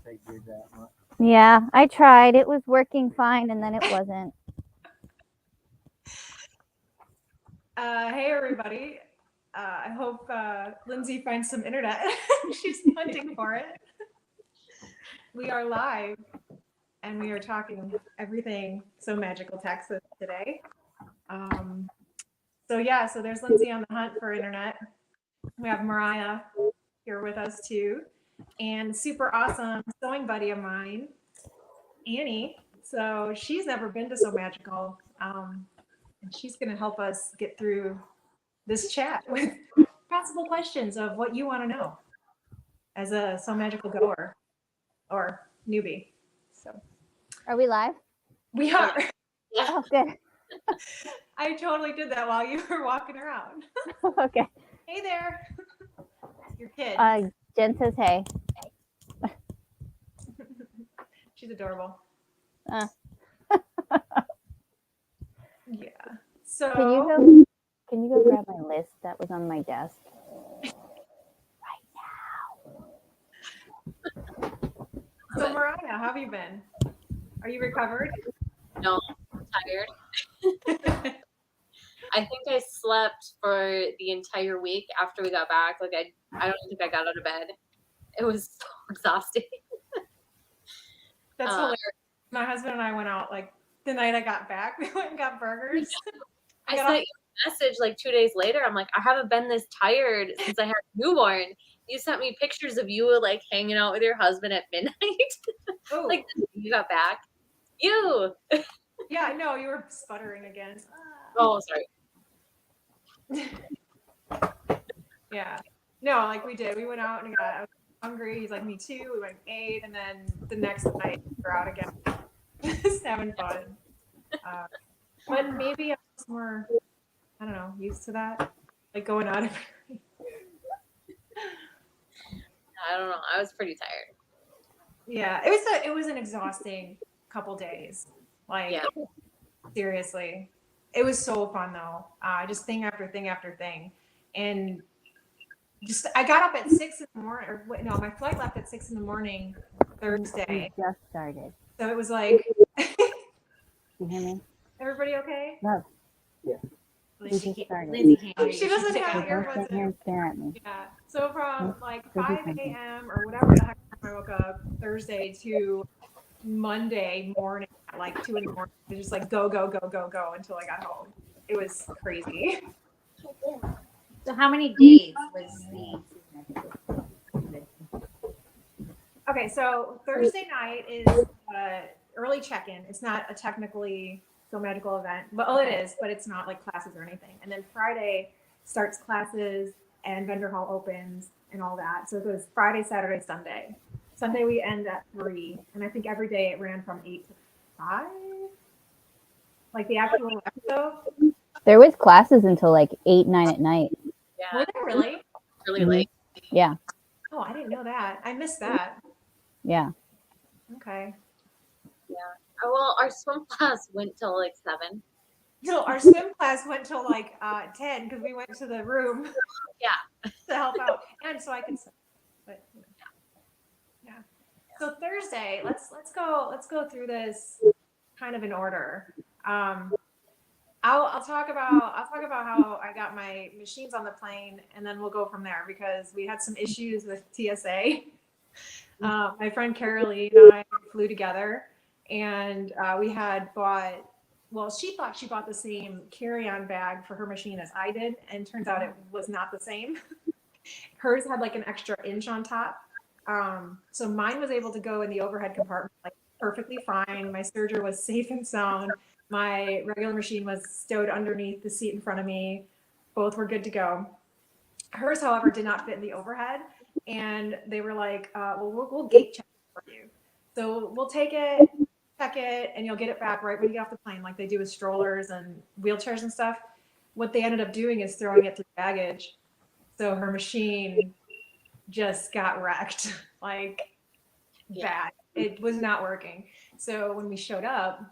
they did that much. Yeah, I tried. It was working fine, and then it wasn't. Hey, everybody. I hope Lindsay finds some internet. She's hunting for it. We are live, and we are talking everything Sew Magical Texas today. So there's Lindsay on the hunt for internet. We have Mariaha here with us too, and super awesome sewing buddy of mine, Annie. So she's never been to Sew Magical, and she's going to help us get through this chat with possible questions of what you want to know as a Sew Magical goer or newbie. So, Are we live? we are. Yeah. Oh, good. I totally did that while you were walking around. Okay. Hey there. Your kid. Jen says hey. She's adorable. Yeah. So Can you go grab my list that was on my desk right now? So Mariah, how have you been? Are you recovered? No, I'm tired. I think I slept for the entire week after we got back. Like I don't think I got out of bed. It was so exhausting. That's hilarious. My husband and I went out like the night I got back. We went and got burgers. I sent you a message like 2 days later. I'm like, I haven't been this tired since I had a newborn. You sent me pictures of you like hanging out with your husband at midnight. Oh. Like you got back. You. Yeah, no, you were sputtering again. Oh, sorry. Yeah. No, like we did. We went out and I was hungry. He's like, me too. We went and ate, and then the next night we're out again. Just having fun. But maybe I'm just more, I don't know, used to that. Like going out every night. I don't know. I was pretty tired. Yeah, it was an exhausting couple days. Like, yeah. Seriously. It was so fun though. Just thing after thing after thing. And just I got up at 6 in the morning, or wait, no, my flight left at 6 in the morning Thursday. We just started. So it was like You hear me? Everybody okay? Love. Yeah. Lindsay can't She doesn't have earbuds sit here and stare at me. Yeah. So from like 5 a.m. or whatever the heck time I woke up Thursday to Monday morning at like 2 in the morning, it was just like go, go, go, go, go until I got home. It was crazy. So how many days was the? Okay, so Thursday night is early check-in. It's not a technically Sew Magical event. Well, it is, but it's not like classes or anything. And then Friday starts classes and vendor hall opens and all that. So it goes Friday, Saturday, Sunday. Sunday we end at 3, and I think every day it ran from 8 to 5. Like the actual episode. There was classes until like 8, 9 at night. Yeah. Were they really? Really late. Yeah. Oh, I didn't know that. I missed that. Yeah. Okay. Yeah. Well, our swim class went till like 7. So our swim class went till like 10 because we went to the room. Yeah. To help out, and so I could. But yeah. So Thursday, let's go through this kind of in order. I'll talk about how I got my machines on the plane, and then we'll go from there because we had some issues with TSA. My friend Carolee and I flew together, and we had bought. Well, she thought she bought the same carry-on bag for her machine as I did, and turns out it was not the same. Hers had like an extra inch on top. So mine was able to go in the overhead compartment like perfectly fine. My serger was safe and sound. My regular machine was stowed underneath the seat in front of me. Both were good to go. Hers, however, did not fit in the overhead. And they were like, we'll gate check for you. So we'll take it, check it, and you'll get it back right when you get off the plane, like they do with strollers and wheelchairs and stuff. What they ended up doing is throwing it through baggage. So her machine just got wrecked, like bad. It was not working. So when we showed up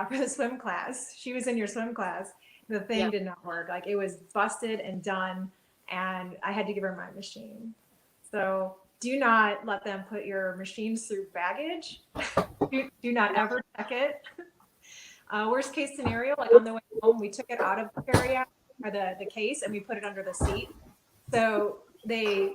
for the swim class, she was in your swim class, the thing did not work. Like it was busted and done, and I had to give her my machine. So do not let them put your machines through baggage. do not ever check it. Worst case scenario, like on the way home, we took it out of the carry-out or the case and we put it under the seat. So they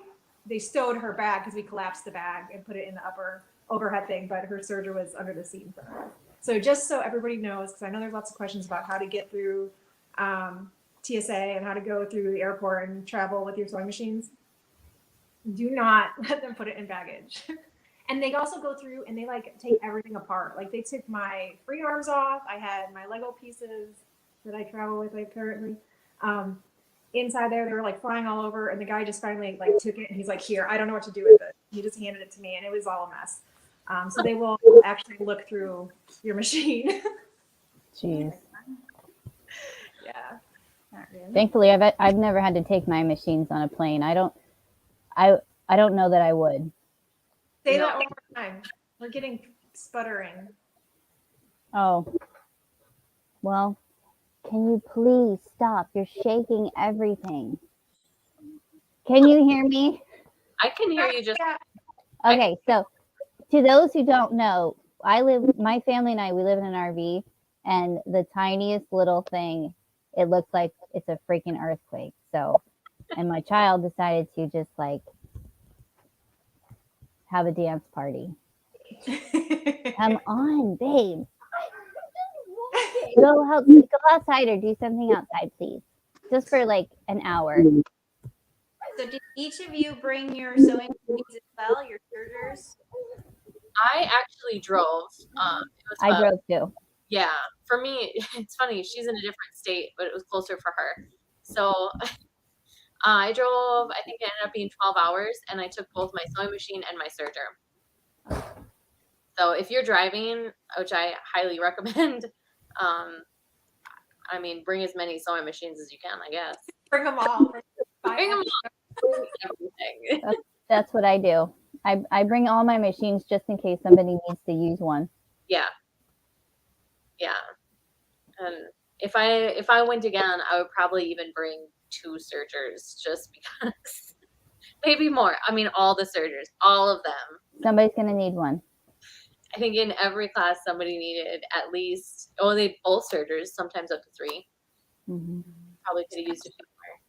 stowed her bag because we collapsed the bag and put it in the upper overhead thing, but her serger was under the seat in front of her. So just so everybody knows, because I know there's lots of questions about how to get through TSA and how to go through the airport and travel with your sewing machines, do not let them put it in baggage. And they also go through and they like take everything apart. Like they took my free arms off. I had my Lego pieces that I travel with like currently. Inside there, they were like flying all over, and the guy just finally like took it and he's like, "Here, I don't know what to do with it." He just handed it to me, and it was all a mess. So they will actually look through your machine. Jeez. Yeah. Not really. Thankfully, I've never had to take my machines on a plane. I don't know that I would. Say that one more time. We're getting sputtering. Oh. Well, can you please stop? You're shaking everything. Can you hear me? I can hear you just. Yeah. Okay, so to those who don't know, my family and I, we live in an RV, and the tiniest little thing, it looks like it's a freaking earthquake. So, and my child decided to just like have a dance party. Come on, babe. Go outside or do something outside, please. Just for like an hour. So did each of you bring your sewing machines as well, your sergers? I actually drove. It was I fun. drove too. Yeah, for me, it's funny. She's in a different state, but it was closer for her. So I drove. I think it ended up being 12 hours, and I took both my sewing machine and my serger. So if you're driving, which I highly recommend, I mean, bring as many sewing machines as you can, I guess. Bring them all. Bring them all. Everything. That's what I do. I bring all my machines just in case somebody needs to use one. Yeah. Yeah. And if I went again, I would probably even bring 2 sergers just because. Maybe more. I mean, all the sergers, all of them. Somebody's gonna need one. I think in every class somebody needed at least they both sergers, sometimes up to 3. Mm-hmm. Probably could have used a few more.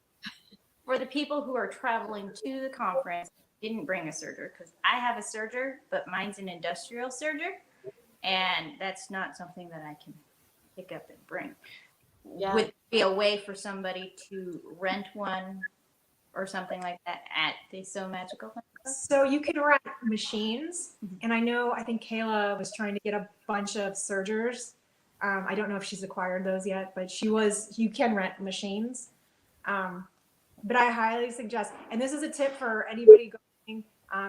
For the people who are traveling to the conference, didn't bring a serger because I have a serger, but mine's an industrial serger, and that's not something that I can pick up and bring. Yeah. Would be a way for somebody to rent one or something like that at the Sew Magical Expo? So you can rent machines, and I think Kayla was trying to get a bunch of sergers. I don't know if she's acquired those yet, but you can rent machines. But I highly suggest, and this is a tip for anybody going,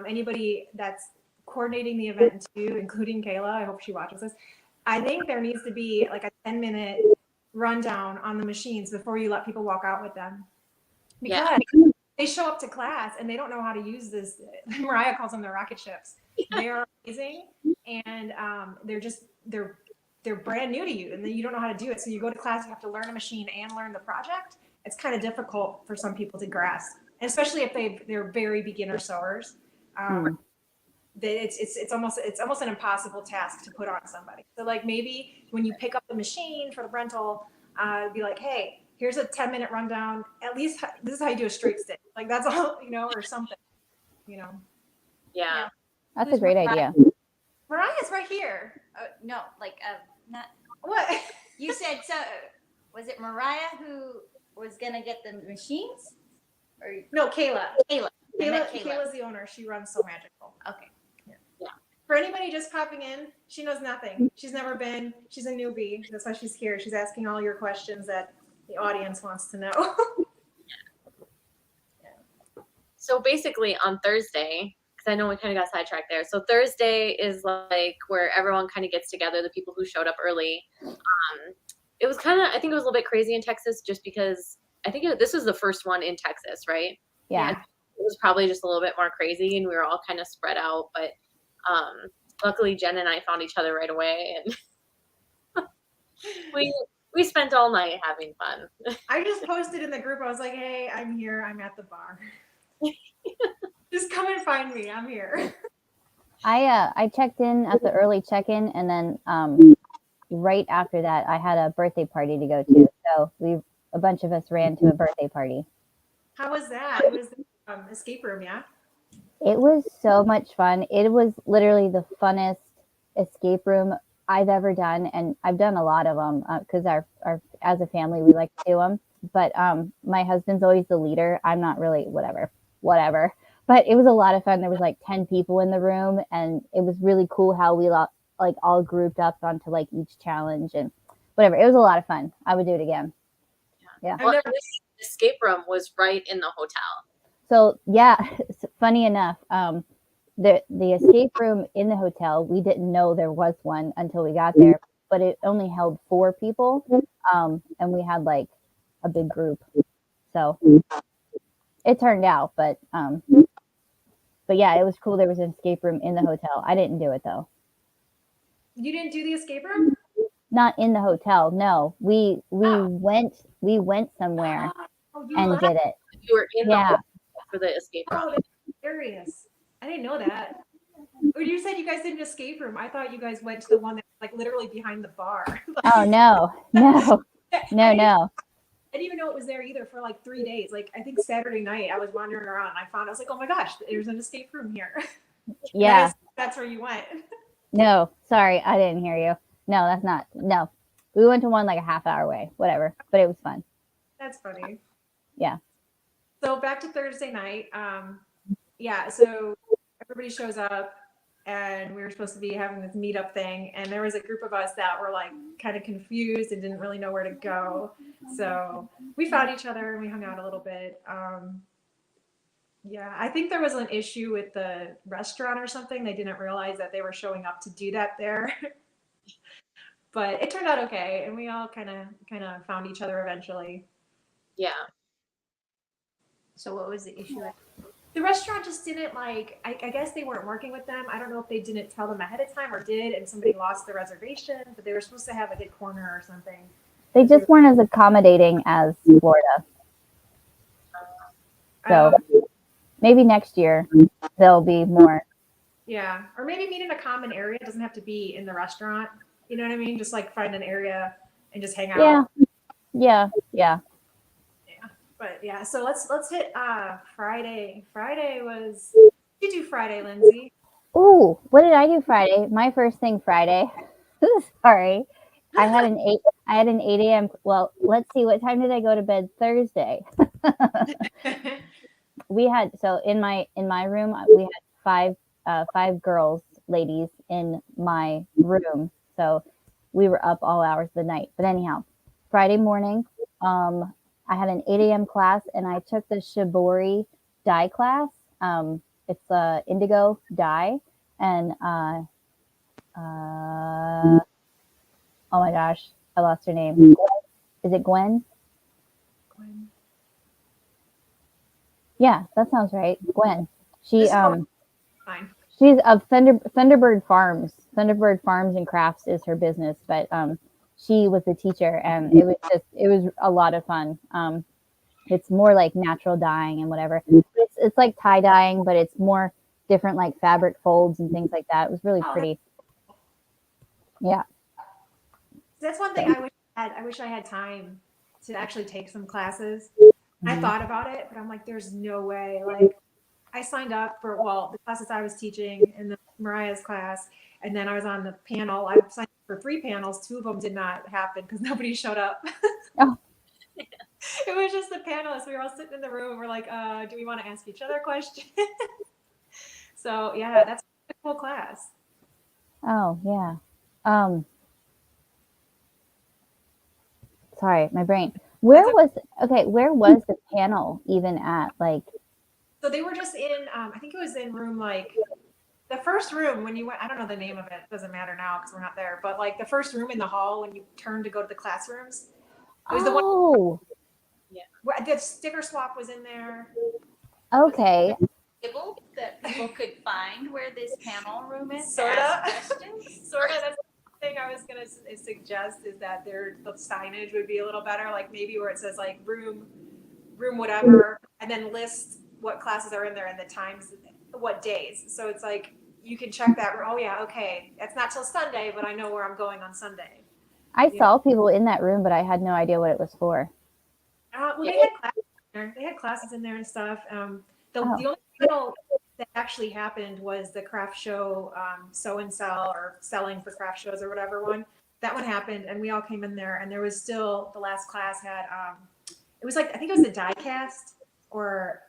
anybody that's coordinating the event too, including Kayla. I hope she watches this. I think there needs to be like a 10-minute rundown on the machines before you let people walk out with them. Because they show up to class and they don't know how to use this. Mariaha calls them the rocket ships. They are amazing, and they're brand new to you, and then you don't know how to do it. So you go to class, you have to learn a machine and learn the project. It's kind of difficult for some people to grasp, and especially if they're very beginner sewers. It's almost an impossible task to put on somebody. So like maybe when you pick up the machine for the rental, be like, hey, here's a 10-minute rundown. At least this is how you do a straight stitch. Like that's all, or something, Yeah. That's a great idea. Mariah's right here. No, like not. What? You said so. Was it Mariah who was gonna get the machines? Or No, Kayla. Kayla. I meant Kayla's the owner. She runs Sew Magical. Okay. Yeah. For anybody just popping in, she knows nothing. She's never been. She's a newbie. That's why she's here. She's asking all your questions that the audience wants to know. So basically on Thursday, because I know we kind of got sidetracked there. So Thursday is like where everyone kind of gets together, the people who showed up early. It was I think it was a little bit crazy in Texas just because I think this was the first one in Texas, right? Yeah. And it was probably just a little bit more crazy and we were all kind of spread out. But luckily Jen and I found each other right away and we spent all night having fun. I just posted in the group. I was like, hey, I'm here. I'm at the bar. Just come and find me. I'm here. I checked in at the early check-in, and then right after that, I had a birthday party to go to. So a bunch of us ran to a birthday party. How was that? It was the escape room, yeah? It was so much fun. It was literally the funnest escape room I've ever done, and I've done a lot of them because our as a family we like to do them. But my husband's always the leader. I'm not really whatever. But it was a lot of fun. There was like 10 people in the room, and it was really cool how we like all grouped up onto like each challenge and whatever. It was a lot of fun. I would do it again. Yeah. Well, this escape room was right in the hotel. So yeah, funny enough, the escape room in the hotel, we didn't know there was one until we got there, but it only held 4 people, and we had like a big group, so it turned out. But yeah, it was cool. There was an escape room in the hotel. I didn't do it though. You didn't do the escape room? Not in the hotel. No, we went somewhere and left? did it. You were in the Yeah. hotel for the escape room. Oh, that's hilarious. I didn't know that. When you said you guys did an escape room, I thought you guys went to the one that's like literally behind the bar. Oh no. I didn't even know it was there either for like 3 days. Like I think Saturday night I was wandering around and I was like, oh my gosh, there's an escape room here. Yeah. That's where you went. No, sorry, I didn't hear you. No, that's not. No, we went to one like a half hour away, whatever, but it was fun. That's funny. Yeah. So back to Thursday night. Yeah, so everybody shows up and we were supposed to be having this meetup thing. And there was a group of us that were like kind of confused and didn't really know where to go. So we found each other and we hung out a little bit. Yeah, I think there was an issue with the restaurant or something. They didn't realize that they were showing up to do that there. But it turned out okay, and we all kind of found each other eventually. Yeah. So what was the issue? The restaurant just didn't like. I guess they weren't working with them. I don't know if they didn't tell them ahead of time or did, and somebody lost the reservation. But they were supposed to have like a corner or something. They just weren't as accommodating as Florida. So maybe next year there'll be more. Yeah, or maybe meet in a common area. It doesn't have to be in the restaurant. You know what I mean? Just like find an area and just hang out. Yeah. But yeah, so let's hit Friday. Friday was you do Friday, Lindsay? Ooh, what did I do Friday? My first thing Friday. Sorry. I had an 8 a.m. Well, let's see, what time did I go to bed Thursday? We had, so in my room we had five girls, ladies in my room. So we were up all hours of the night. But anyhow, Friday morning, I had an 8 a.m. class and I took the shibori dye class. It's a indigo dye, and oh my gosh, I lost her name. Is it Gwen? Gwen. Yeah, that sounds right. Gwen. She Fine. she's of Thunderbird Farms. Thunderbird Farms and Crafts is her business, but she was the teacher, and it was a lot of fun. It's more like natural dyeing and whatever. It's like tie dyeing, but it's more different, like fabric folds and things like that. It was really pretty. Yeah. That's one thing I wish I had time to actually take some classes. I thought about it, but I'm like, there's no way. Like, I signed up for the classes I was teaching and the Mariah's class, and then I was on the panel. I signed up for 3 panels. 2 of them did not happen because nobody showed up. Oh. It was just the panelists. We were all sitting in the room. We're like, do we want to ask each other questions? So yeah, that's a cool class. Oh yeah. Sorry, my brain. Where was the panel even at? Like, so they were just in. I think it was in room like the first room when you went. I don't know the name of it. It doesn't matter now because we're not there. But like the first room in the hall when you turned to go to the classrooms. It was the one. Yeah. The sticker swap was in there. Okay. Table that people could find where this panel room is. Sort of. Sort of. That's the thing I was gonna suggest is that the signage would be a little better, like maybe where it says like room whatever, and then list what classes are in there and the times, what days. So it's like you can check that. Oh yeah, okay, it's not till Sunday, but I know where I'm going on Sunday. I Yeah. saw people in that room, but I had no idea what it was for. Well, they had classes in there. They had classes in there and stuff. The only panel that actually happened was the craft show, sew and sell, or selling for craft shows or whatever one. That one happened, and we all came in there, and there was still the last class had. It was like I think it was the die cast, or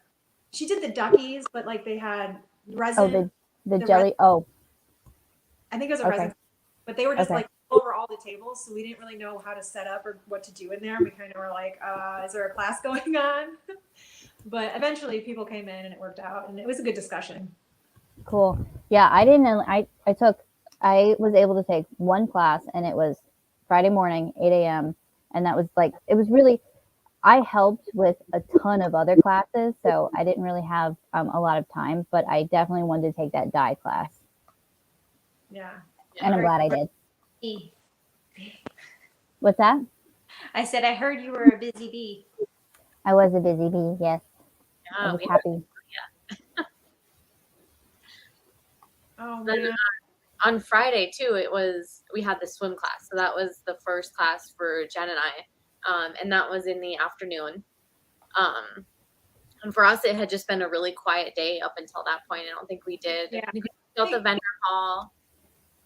she did the duckies, but like they had resin. The jelly. Oh, I think it was a okay. resin, but they were just Okay. like over all the tables, so we didn't really know how to set up or what to do in there. We kind of were like, is there a class going on? But eventually people came in and it worked out, and it was a good discussion. Cool. Yeah, I didn't know. I was able to take one class, and it was Friday morning, 8 a.m. And that was like, it was really, I helped with a ton of other classes, so I didn't really have a lot of time, but I definitely wanted to take that dye class. Yeah. And I'm glad I did. Bee. What's that? I said I heard you were a busy bee. I was a busy bee, yes. I Yeah, was happy. Oh Then, man. on Friday too, we had the swim class, so that was the first class for Jen and I, and that was in the afternoon. And for us, it had just been a really quiet day up until that point. I don't think we did. Yeah. We built the vendor hall.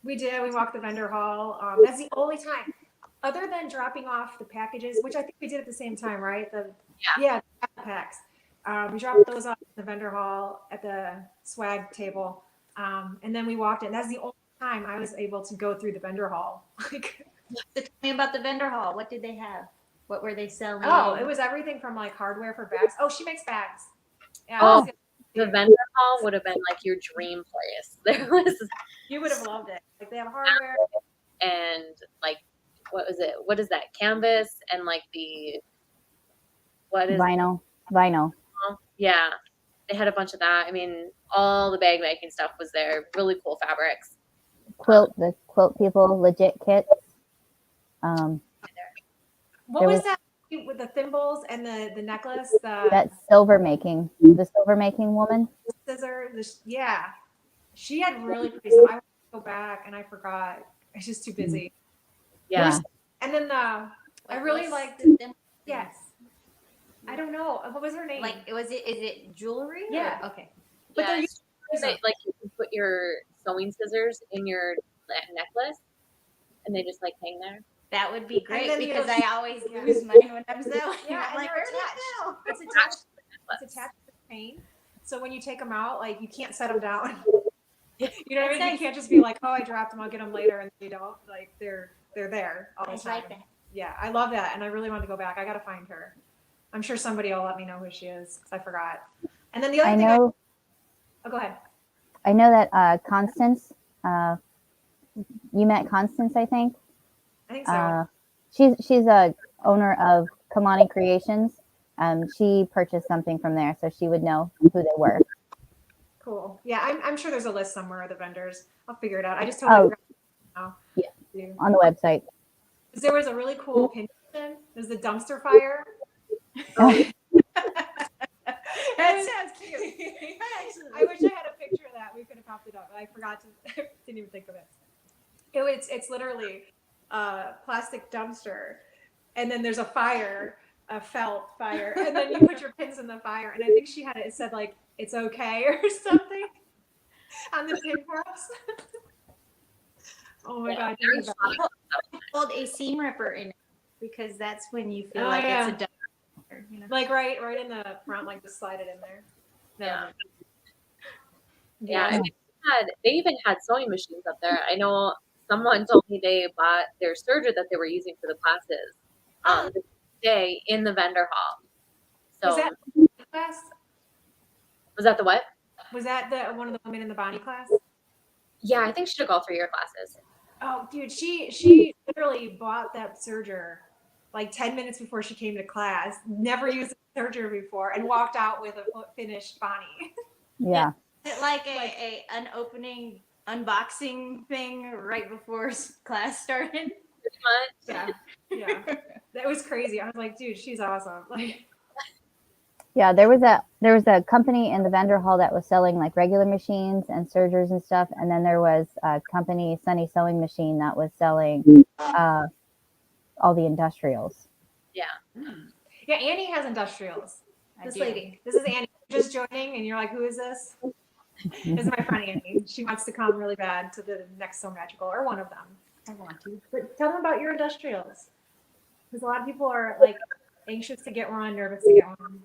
We did. We walked the vendor hall. That's the only time, other than dropping off the packages, which I think we did at the same time, right? The packs. We dropped those off at the vendor hall at the swag table, and then we walked in. That's the only time I was able to go through the vendor hall. Like, So tell me about the vendor hall. What did they have? What were they selling? oh, it was everything from like hardware for bags. Oh, she makes bags. Yeah. Oh. that's The vendor hall would have been like your dream place. There was, You would have loved it. Like they have hardware. and like, what was it? What is that? Canvas and like what is Vinyl. Yeah, they had a bunch of that. I mean, all the bag making stuff was there. Really cool fabrics. The quilt people, legit kits. What was that with the thimbles and the necklace? That silver making woman. Scissors. Yeah, she had really pretty stuff. I want to go back and I forgot. I was just too busy. Yeah. And then I really what's liked. the thimble? Yes. I don't know. What was her name? Like, is it jewelry? Yeah. Okay. But they're Yes. Like you can put your sewing scissors in your necklace, and they just like hang there. That would be great then, because you know, I always lose mine when I'm sewing. Yeah, I'm and like, they're where did it go? It's attached. It's attached to the chain. So when you take them out, like you can't set them down. You know what I mean? That's You can't just be like, oh, I dropped them. I'll get them later, and you don't. Like they're there all the I time. like that. Yeah, I love that, and I really want to go back. I got to find her. I'm sure somebody will let me know who she is because I forgot. And then the other I thing. know. Oh, go ahead. I know that Constance. You met Constance, I think. I think so. She's a owner of Kamani Creations. She purchased something from there, so she would know who they were. Cool. Yeah, I'm sure there's a list somewhere of the vendors. I'll figure it out. I just totally forgot now. Yeah, on the website. There was a really cool pinch. There's the dumpster fire. That sounds cute. I wish I had a picture of that. We could have popped it up. I forgot to. Didn't even think of it. It's literally a plastic dumpster, and then there's a fire, a felt fire, and then you put your pins in the fire. And I think she had it. It said like it's okay or something on the pin props. Oh my god! It's called a seam ripper in it because that's when you feel like yeah. it's a dumpster. You know? Like right in the front, like just slide it in there. Yeah. Yeah. I mean, they even had sewing machines up there. I know someone told me they bought their serger that they were using for the classes the day in the vendor hall. So Was that the class? was that the what? Was that the one of the women in the Bonnie class? Yeah, I think she took all 3 of your classes. Oh, dude, she literally bought that serger like 10 minutes before she came to class. Never used a serger before, and walked out with a finished Bonnie. Yeah. Is it like an opening unboxing thing right before class started? Pretty much. Yeah. That was crazy. I was like, dude, she's awesome. Like, Yeah, there was a company in the vendor hall that was selling like regular machines and sergers and stuff, and then there was a company, Sunny Sewing Machine, that was selling all the industrials. Yeah. Yeah, Annie has industrials. I This do. lady. This is Annie just joining, and you're like, who is this? This is my friend Annie. She wants to come really bad to the next Sew Magical, or one of them. I want to. But tell them about your industrials, because a lot of people are like anxious to get one, nervous to get one.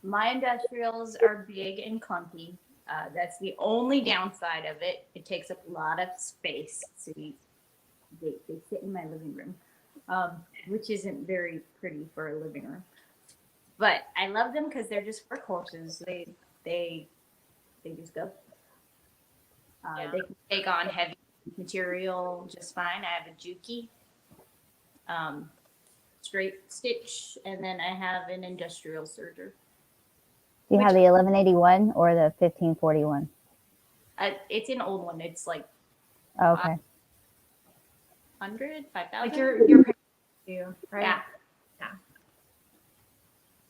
My industrials are big and clunky. That's the only downside of it. It takes up a lot of space. So they sit in my living room, which isn't very pretty for a living room. But I love them because they're just workhorses. They just go. Yeah. They can take on heavy material just fine. I have a Juki, straight stitch, and then I have an industrial serger. Do you have the 1181 or the 1541? It's an old one. It's like Oh, okay. 500, 5,000. Like your parents do, right? Yeah. Yeah.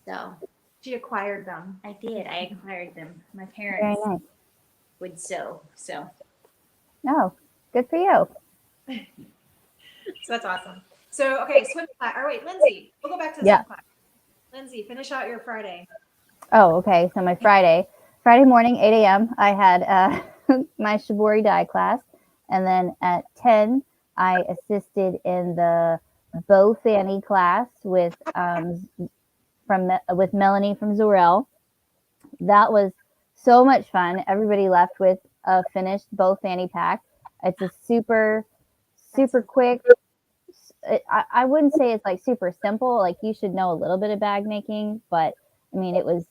So She acquired them. I did. I acquired them. My Very parents nice. would sew. So Oh, good for you. So that's awesome. So okay, swim class. Or wait, Lindsay, we'll go back to the Yeah. swim class. Lindsay, finish out your Friday. Oh, okay. So my Friday morning, 8 a.m., I had my shibori dye class. And then at 10, I assisted in the bow fanny class with Melanie from Zorel. That was so much fun. Everybody left with a finished bow fanny pack. It's a super quick. I wouldn't say it's like super simple. Like you should know a little bit of bag making, but I mean it was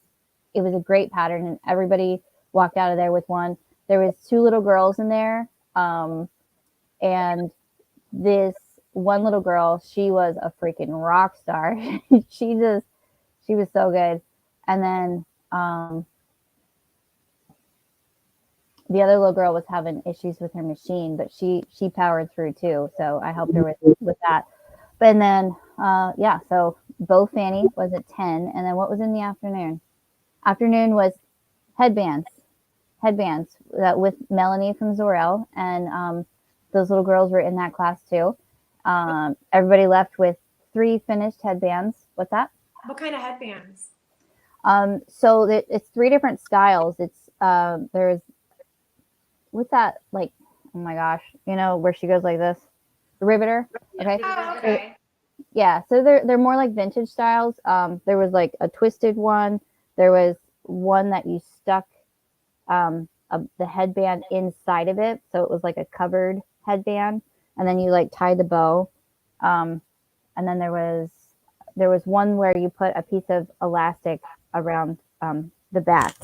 a great pattern, and everybody walked out of there with one. There was 2 little girls in there, and this one little girl, she was a freaking rock star. she was so good. And then the other little girl was having issues with her machine, but she powered through too. So I helped her with that. But then so bow fanny was at 10, and then what was in the afternoon? Afternoon was headbands with Melanie from Zorel, and those little girls were in that class too. Everybody left with 3 finished headbands. What's that? What kind of headbands? So it's 3 different styles. It's there's what's that, like, oh my gosh, where she goes like this, the riveter. Okay. Oh, okay. Yeah, so they're more like vintage styles. There was like a twisted one. There was one that you stuck the headband inside of it, so it was like a covered headband, and then you like tie the bow. And then there was one where you put a piece of elastic around the back.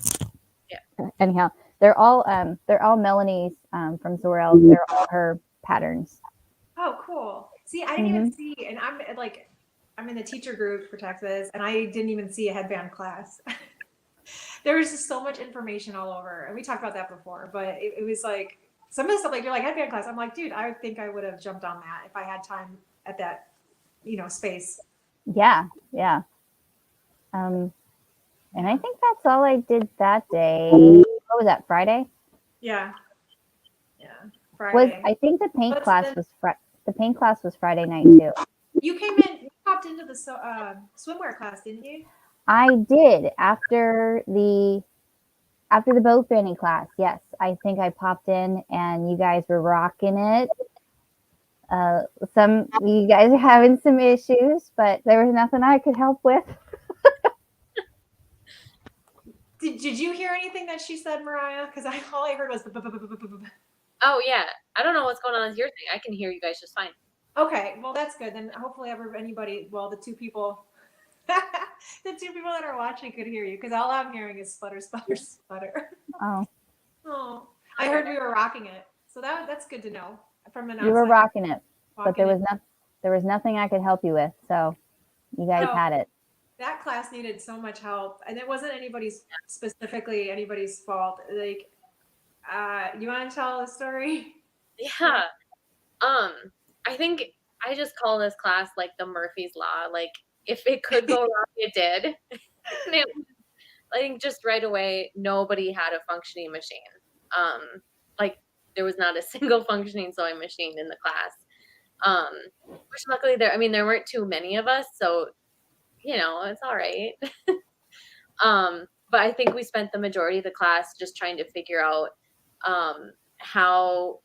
Yeah. Anyhow, they're all Melanie's from Zorel. They're all her patterns. Oh, cool. See, I didn't even see, and I'm in the teacher group for Texas, and I didn't even see a headband class. There was just so much information all over, and we talked about that before. But it was like some of the stuff, like you're like headband class. I'm like, dude, I think I would have jumped on that if I had time at that, space. Yeah. And I think that's all I did that day. What was that, Friday? Yeah. Friday. I think the paint What's class the- was Friday night too. You popped into the swimwear class, didn't you? I did after the bow fanny class. Yes, I think I popped in, and you guys were rocking it. You guys are having some issues, but there was nothing I could help with. Did you hear anything that she said, Mariah? Because all I heard was. Oh yeah. I don't know what's going on with your thing. I can hear you guys just fine. Okay, well that's good. Then hopefully the 2 people, the 2 people that are watching could hear you, because all I'm hearing is sputter, sputter, sputter. Oh, I heard we were rocking it, so that's good to know from an outside. you were rocking it, but walking there was nothing I could help you with. So you guys had it. That class needed so much help, and it wasn't specifically anybody's fault. Like, you want to tell a story? Yeah. I think I just call this class like the Murphy's Law. Like if it could go wrong, it did. I think just right away, nobody had a functioning machine. Like there was not a single functioning sewing machine in the class. Which luckily there weren't too many of us, so it's all right. But I think we spent the majority of the class just trying to figure out how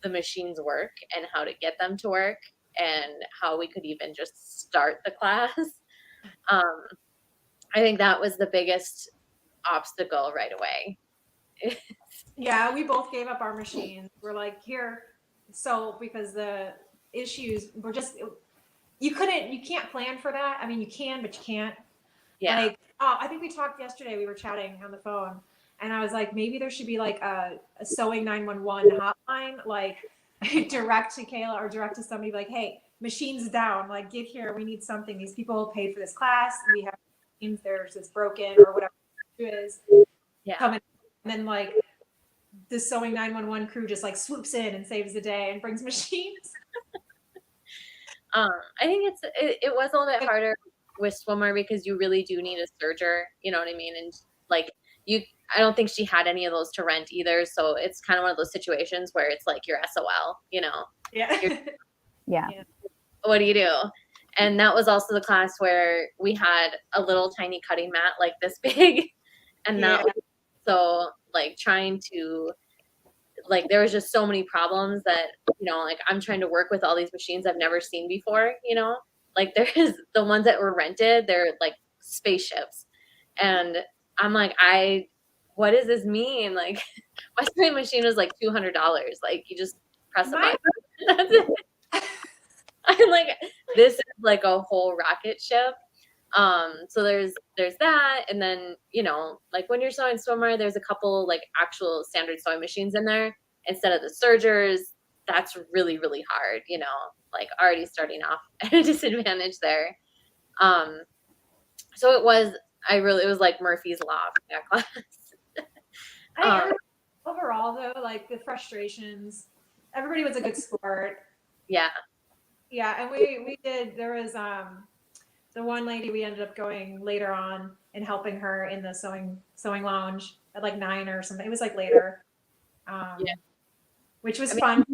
the machines work and how to get them to work and how we could even just start the class. I think that was the biggest obstacle right away. Yeah, we both gave up our machines. We're like, here, so because the issues were just, you can't plan for that. I mean, you can, but you can't. Yeah. Like, I think we talked yesterday, we were chatting on the phone, and I was like, maybe there should be like a sewing 911 hotline, like direct to Kayla or direct to somebody, like, hey, machine's down, like get here, we need something. These people paid for this class, we have machines, theirs is broken or whatever it is. Yeah. Come in, and then like the sewing 911 crew just like swoops in and saves the day and brings machines. I think it was a little bit harder with swimmer because you really do need a serger, you know what I mean? And like I don't think she had any of those to rent either. So it's kind of one of those situations where it's like your SOL, Yeah. Yeah. What do you do? And that was also the class where we had a little tiny cutting mat like this big. And that was so like trying to, like, there was just so many problems that, like I'm trying to work with all these machines I've never seen before, like there's the ones that were rented, they're like spaceships. And I'm like, what does this mean? Like my sewing machine was like $200. Like you just press a button. That's it. I'm like, this is like a whole rocket ship. So there's that. And then, like when you're sewing swimwear, there's a couple like actual standard sewing machines in there instead of the sergers. That's really, really hard, like already starting off at a disadvantage there. So it was like Murphy's Law for that class. Overall though, like the frustrations, everybody was a good sport. Yeah. Yeah. And we did, there was, the one lady we ended up going later on and helping her in the sewing lounge at like 9 or something. It was like later, which was fun.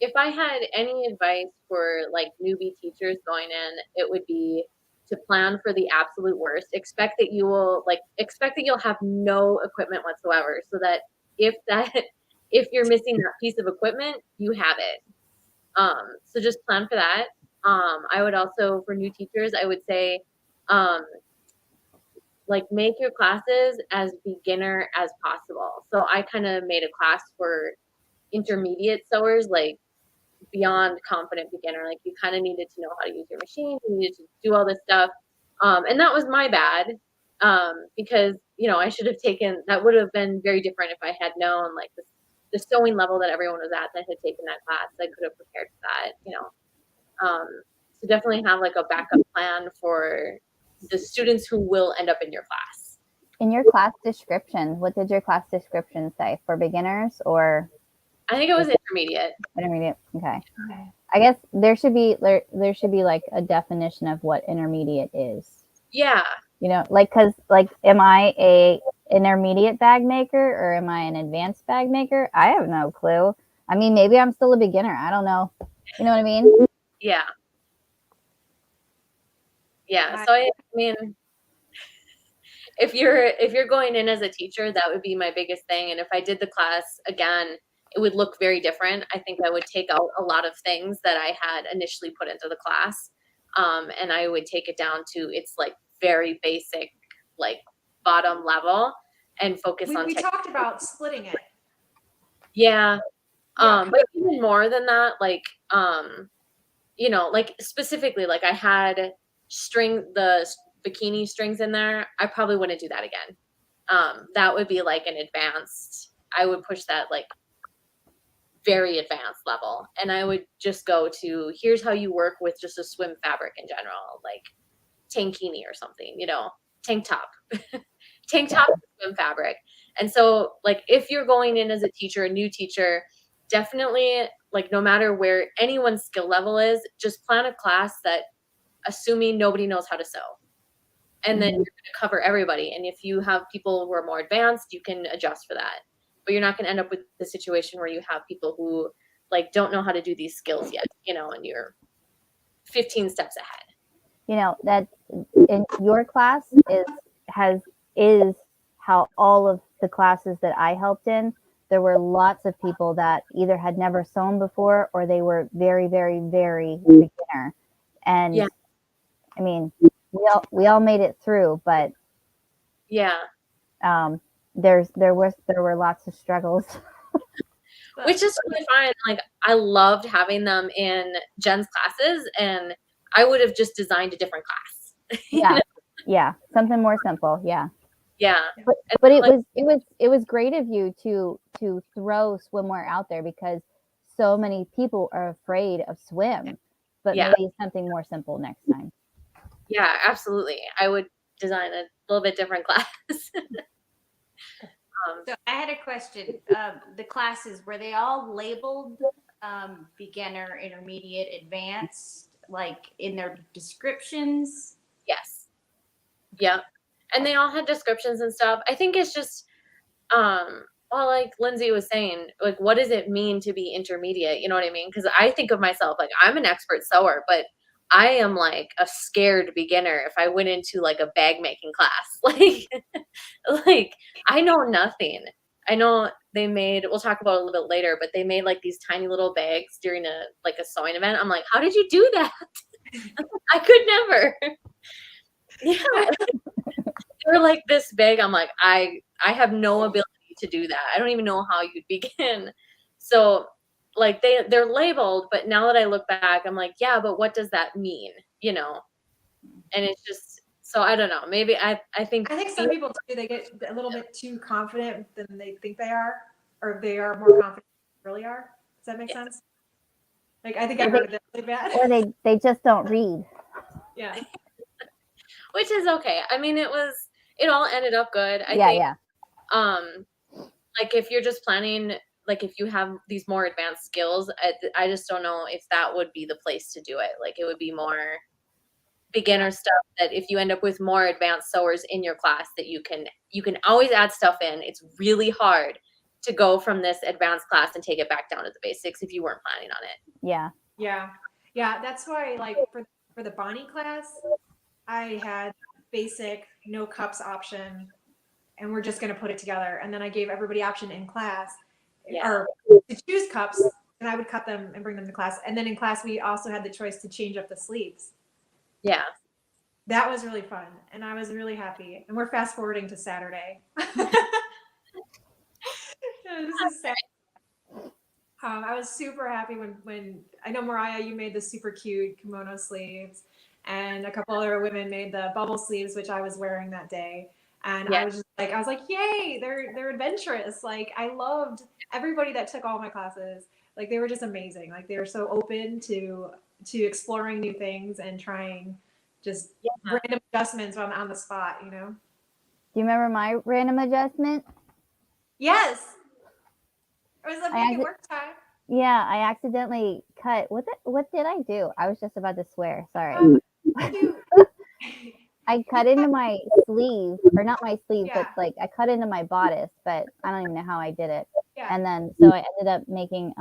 If I had any advice for like newbie teachers going in, it would be to plan for the absolute worst. Expect that you'll have no equipment whatsoever, so that if you're missing that piece of equipment, you have it. So just plan for that. I would also, for new teachers, I would say, like make your classes as beginner as possible. So I kind of made a class for intermediate sewers, like beyond confident beginner. Like you kind of needed to know how to use your machine, you needed to do all this stuff. And that was my bad, because, I should have that would have been very different if I had known like the sewing level that everyone was at that had taken that class. I could have prepared for that, so definitely have like a backup plan for the students who will end up in your class. In your class description, what did your class description say? For beginners or? I think it was intermediate. Intermediate. Okay. I guess there should be like a definition of what intermediate is. Yeah. Like, cause like, am I a intermediate bag maker or am I an advanced bag maker? I have no clue. I mean, maybe I'm still a beginner. I don't know. You know what I mean? Yeah. Yeah. So I mean, if you're going in as a teacher, that would be my biggest thing. And if I did the class again, it would look very different. I think I would take out a lot of things that I had initially put into the class. And I would take it down to its like very basic, like bottom level, and focus on. We talked about splitting it. Yeah. But even more than that, like, like specifically, like I had the bikini strings in there. I probably wouldn't do that again. That would be like an advanced, I would push that like very advanced level. And I would just go to, here's how you work with just a swim fabric in general, like tankini or something, tank top, swim fabric. And so like, if you're going in as a teacher, a new teacher, definitely like, no matter where anyone's skill level is, just plan a class that, assuming nobody knows how to sew. and then you're going to cover everybody. And if you have people who are more advanced, you can adjust for that. But you're not going to end up with the situation where you have people who like don't know how to do these skills yet, and you're 15 steps ahead. That in your class is how all of the classes that I helped in, there were lots of people that either had never sewn before or they were very, very, very beginner. And Yeah. I mean, we all made it through, but yeah, there were lots of struggles. which is really fine. Like I loved having them in Jen's classes, and I would have just designed a different class. Yeah, something more simple. Yeah. But it was great of you to throw swimwear out there, because so many people are afraid of swim, but maybe something more simple next time. Yeah, absolutely. I would design a little bit different class. So I had a question. The classes, were they all labeled beginner, intermediate, advanced, like in their descriptions? Yes. Yeah. And they all had descriptions and stuff. I think it's just, well, like Lindsay was saying, like, what does it mean to be intermediate? You know what I mean? Because I think of myself like I'm an expert sewer, but I am like a scared beginner if I went into like a bag making class. Like I know nothing. I know they made, we'll talk about it a little bit later, but they made like these tiny little bags during a sewing event. I'm like, how did you do that? I could never. Yeah. They're like this big. I'm like, I have no ability to do that. I don't even know how you'd begin. So like they're labeled, but now that I look back, I'm like, yeah, but what does that mean? And it's just, so I don't know. Maybe I think some people too, they get a little bit too confident than they think they are, or they are more confident than they really are. Does that make sense? Like I think I heard that really bad. Or they just don't read. Yeah. Which is okay. I mean, it all ended up good. I think, like if you're just planning, like if you have these more advanced skills, I just don't know if that would be the place to do it. Like it would be more beginner stuff that if you end up with more advanced sewers in your class, that you can always add stuff in. It's really hard to go from this advanced class and take it back down to the basics if you weren't planning on it. Yeah. That's why, like for the Bonnie class, I had basic, no cups option, and we're just going to put it together. And then I gave everybody option in class or to choose cups, and I would cut them and bring them to class. And then in class, we also had the choice to change up the sleeves. Yeah. That was really fun. And I was really happy. And we're fast forwarding to Saturday. This is sad. I was super happy when I know, Mariah, you made the super cute kimono sleeves, and a couple other women made the bubble sleeves, which I was wearing that day. And I was like, yay, they're adventurous. Like I loved everybody that took all my classes. Like they were just amazing. Like they were so open to exploring new things and trying just random adjustments on the spot, Do you remember my random adjustment? Yes. It was a big work time. Yeah, I accidentally cut. What did I do? I was just about to swear. Sorry. I cut into my sleeve, or not my sleeve, but like I cut into my bodice, but I don't even know how I did it. Yeah. And then so I ended up making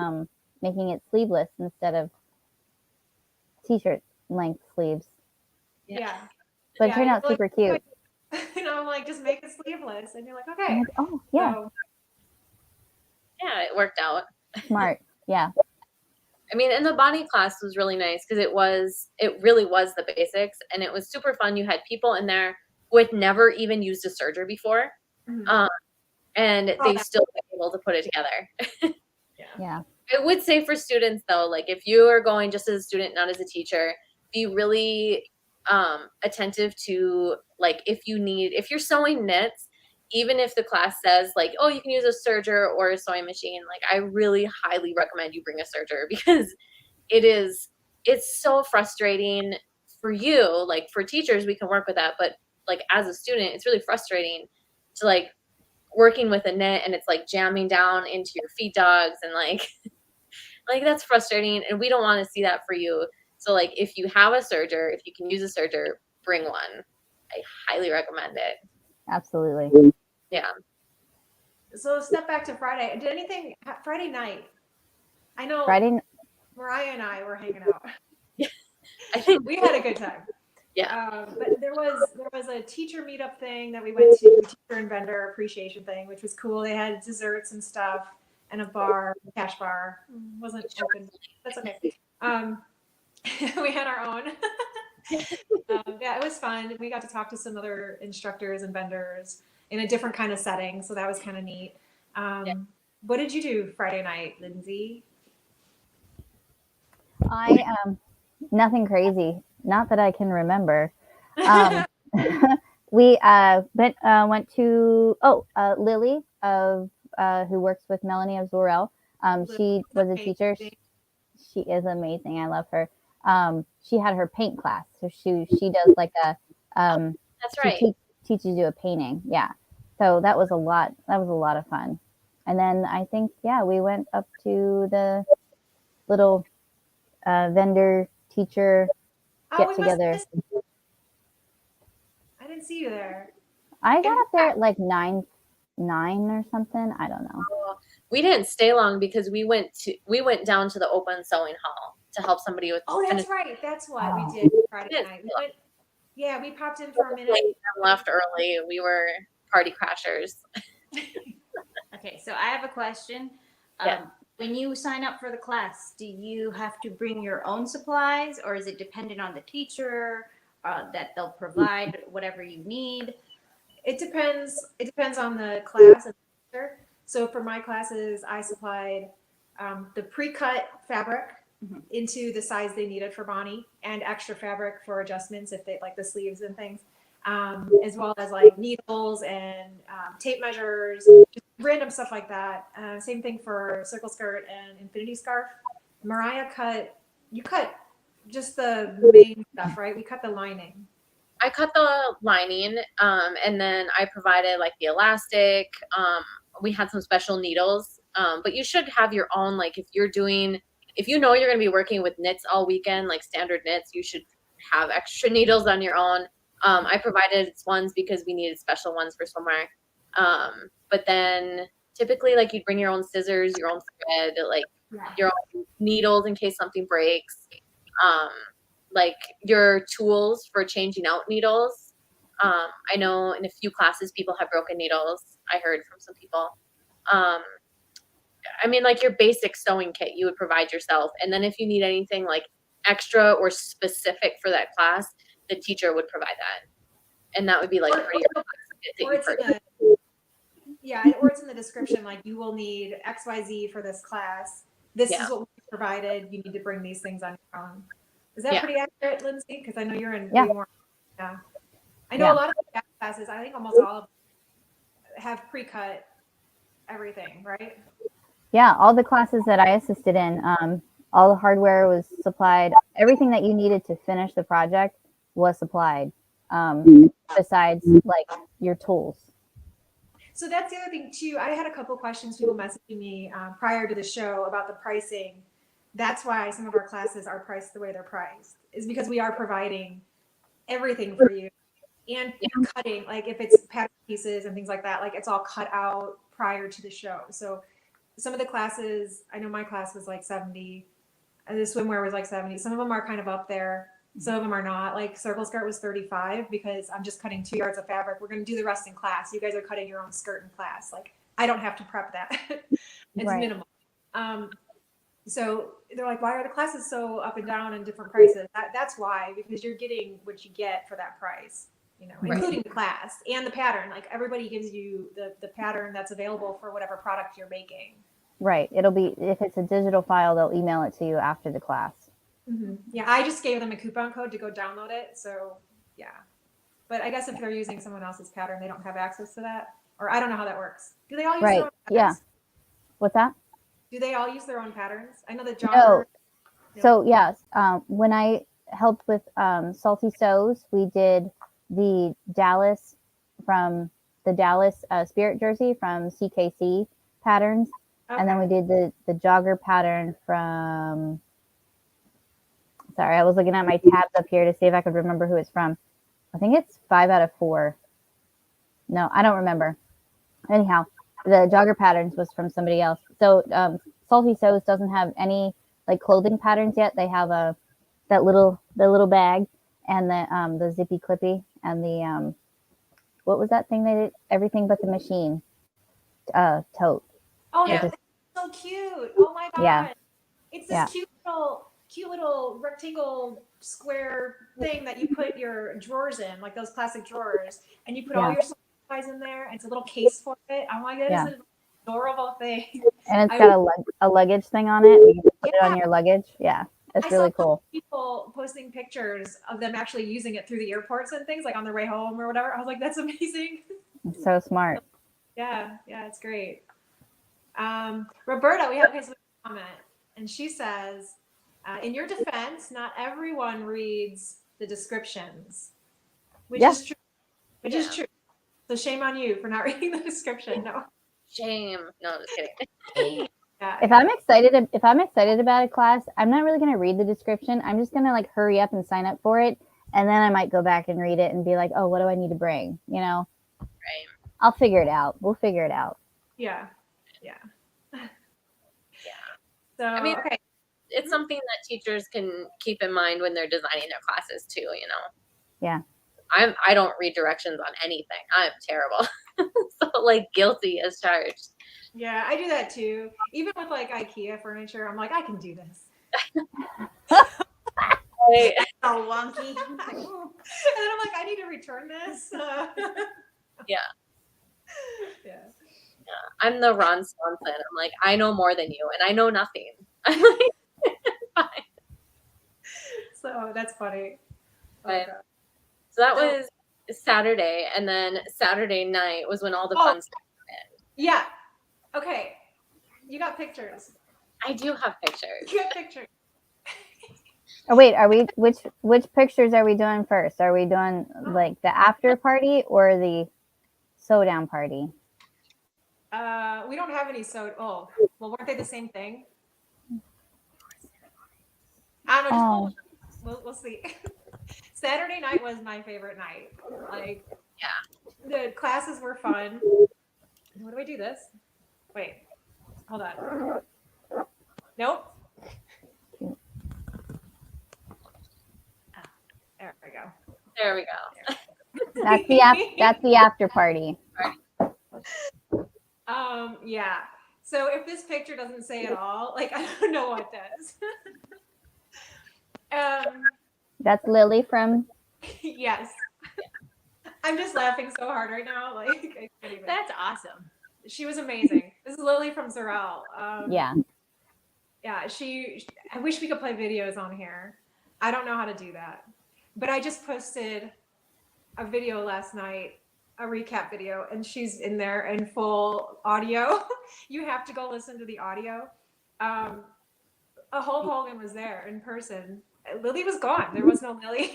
it sleeveless instead of t-shirt length sleeves. Yeah. But it turned out super cute. I'm like, just make it sleeveless, and you're like, okay. Like, oh yeah. So, yeah, it worked out. Smart. Yeah. I mean, and the Bonnie class was really nice because it really was the basics, and it was super fun. You had people in there who had never even used a serger before, and they still were able to put it together. Yeah. I would say for students though, like if you are going just as a student, not as a teacher, be really attentive to like if you're sewing knits, even if the class says like, oh, you can use a serger or a sewing machine, like I really highly recommend you bring a serger, because it's so frustrating for you. Like for teachers, we can work with that, but like as a student, it's really frustrating to like working with a knit and it's like jamming down into your feed dogs and like that's frustrating, and we don't want to see that for you. So like if you have a serger, if you can use a serger, bring one. I highly recommend it. Absolutely. Yeah. So step back to Friday. Did anything Friday night? I know Friday. Mariah and I were hanging out. I think We had a good time. Yeah. But there was a teacher meetup thing that we went to, teacher and vendor appreciation thing, which was cool. They had desserts and stuff and a bar, cash bar. Wasn't open. That's okay. We had our own. Yeah, it was fun. We got to talk to some other instructors and vendors in a different kind of setting, so that was kind of neat. What did you do Friday night, Lindsay? I nothing crazy. Not that I can remember. We went to Lily of who works with Melanie of Zorel. She was a teacher. She is amazing. I love her. She had her paint class, so she does like a That's right. she teaches you a painting. Yeah, so that was a lot. That was a lot of fun. And then I think we went up to the little vendor teacher get together. I didn't see you there. I got up there at like 9 or something. I don't know. We didn't stay long because we went down to the open sewing hall to help somebody with. Oh, that's right. That's what we did Friday night. We popped in for a minute. And left early. We were party crashers. Okay, so I have a question. When you sign up for the class, do you have to bring your own supplies, or is it dependent on the teacher that they'll provide whatever you need? It depends. It depends on the class and the teacher. So for my classes, I supplied the pre-cut fabric into the size they needed for Bonnie, and extra fabric for adjustments if they like the sleeves and things, as well as like needles and tape measures, just random stuff like that. Same thing for circle skirt and infinity scarf. Mariah you cut just the main stuff, right? We cut the lining. I cut the lining, and then I provided like the elastic. We had some special needles, but you should have your own. Like if you know you're going to be working with knits all weekend, like standard knits, you should have extra needles on your own. I provided ones because we needed special ones for swimwear. But then typically like you'd bring your own scissors, your own thread, like your own needles in case something breaks. Like your tools for changing out needles. I know in a few classes people have broken needles. I heard from some people. I mean, like your basic sewing kit you would provide yourself. And then if you need anything like extra or specific for that class, the teacher would provide that. And that would be like for your class. Or it's in the description, like you will need XYZ for this class. This is what we provided. You need to bring these things on your own. Is that pretty accurate, Lindsay? Because I know you're in way more. Yeah. I know a lot of the classes, I think almost all of them have pre-cut everything, right? Yeah, all the classes that I assisted in, all the hardware was supplied. Everything that you needed to finish the project was supplied, besides like your tools. So that's the other thing too. I had a couple questions, people messaging me prior to the show about the pricing. That's why some of our classes are priced the way they're priced, is because we are providing everything for you and cutting, like if it's pattern pieces and things like that, like it's all cut out prior to the show. So some of the classes, I know my class was like 70, and the swimwear was like 70. Some of them are kind of up there. Some of them are not. Like circle skirt was 35 because I'm just cutting 2 yards of fabric. We're going to do the rest in class. You guys are cutting your own skirt in class. Like I don't have to prep that. It's minimal. So they're like, why are the classes so up and down and different prices? That's why, because you're getting what you get for that price, including the class and the pattern. Like everybody gives you the pattern that's available for whatever product you're making. Right. It'll be, if it's a digital file, they'll email it to you after the class. Mm-hmm. Yeah, I just gave them a coupon code to go download it. So yeah, but I guess if they're using someone else's pattern, they don't have access to that, or I don't know how that works. Do they all use their own patterns? What's that? Do they all use their own patterns? I know the jogger. No. So yes, when I helped with Salty Sews, we did the Dallas Spirit jersey from CKC patterns, and then we did the jogger pattern from. Sorry, I was looking at my tabs up here to see if I could remember who it's from. I think it's 5 out of 4. No, I don't remember. Anyhow, the jogger patterns was from somebody else. So Salty Sews doesn't have any like clothing patterns yet. They have the little bag and the zippy clippy and the what was that thing they did? Everything but the machine tote. Oh, Yeah. that's so cute. Oh my god. Yeah. It's this cute little rectangle square thing that you put your drawers in, like those plastic drawers, and you put all your supplies in there. And it's a little case for it. Oh my god, it's an adorable thing. And it's got a luggage thing on it. You can put it on your luggage. Yeah. It's really cool. People posting pictures of them actually using it through the airports and things, like on their way home or whatever. I was like, that's amazing. It's so smart. Yeah, it's great. Roberta, we have a comment, and she says, in your defense, not everyone reads the descriptions, which is true. Which is true. So shame on you for not reading the description. No. Shame. No, I'm just kidding. If I'm excited about a class, I'm not really going to read the description. I'm just going to like hurry up and sign up for it. And then I might go back and read it and be like, oh, what do I need to bring? You know, Right. I'll figure it out. We'll figure it out. Yeah. So, I mean, it's something that teachers can keep in mind when they're designing their classes too, you know? Yeah. I don't read directions on anything. I'm terrible. So like guilty as charged. Yeah, I do that too. Even with like IKEA furniture, I'm like, I can do this. So wonky. And then I'm like, I need to return this. Yeah. Yeah. I'm the Ron Swanson. I'm like, I know more than you, and I know nothing. I'm like, fine. So that's funny. But, so that was Saturday, and then Saturday night was when all the fun stuff happened. Yeah. Okay. You got pictures. I do have pictures. You got pictures. Oh wait, are we which pictures are we doing first? Are we doing like the after party or the sew down party? We don't have any well, weren't they the same thing? I don't know. We'll see. Saturday night was my favorite night. Like, the classes were fun. What do I do this? Wait, hold on. Nope. There we go. There we go. That's the after party. Yeah. So if this picture doesn't say it all, like I don't know what does. That's Lily from. Yes. I'm just laughing so hard right now. Like I can't even. That's awesome. She was amazing. This is Lily from Sorrel. Yeah. Yeah. I wish we could play videos on here. I don't know how to do that, but I just posted a video last night, a recap video, and she's in there in full audio. You have to go listen to the audio. A Hulk Hogan was there in person. Lily was gone. There was no Lily.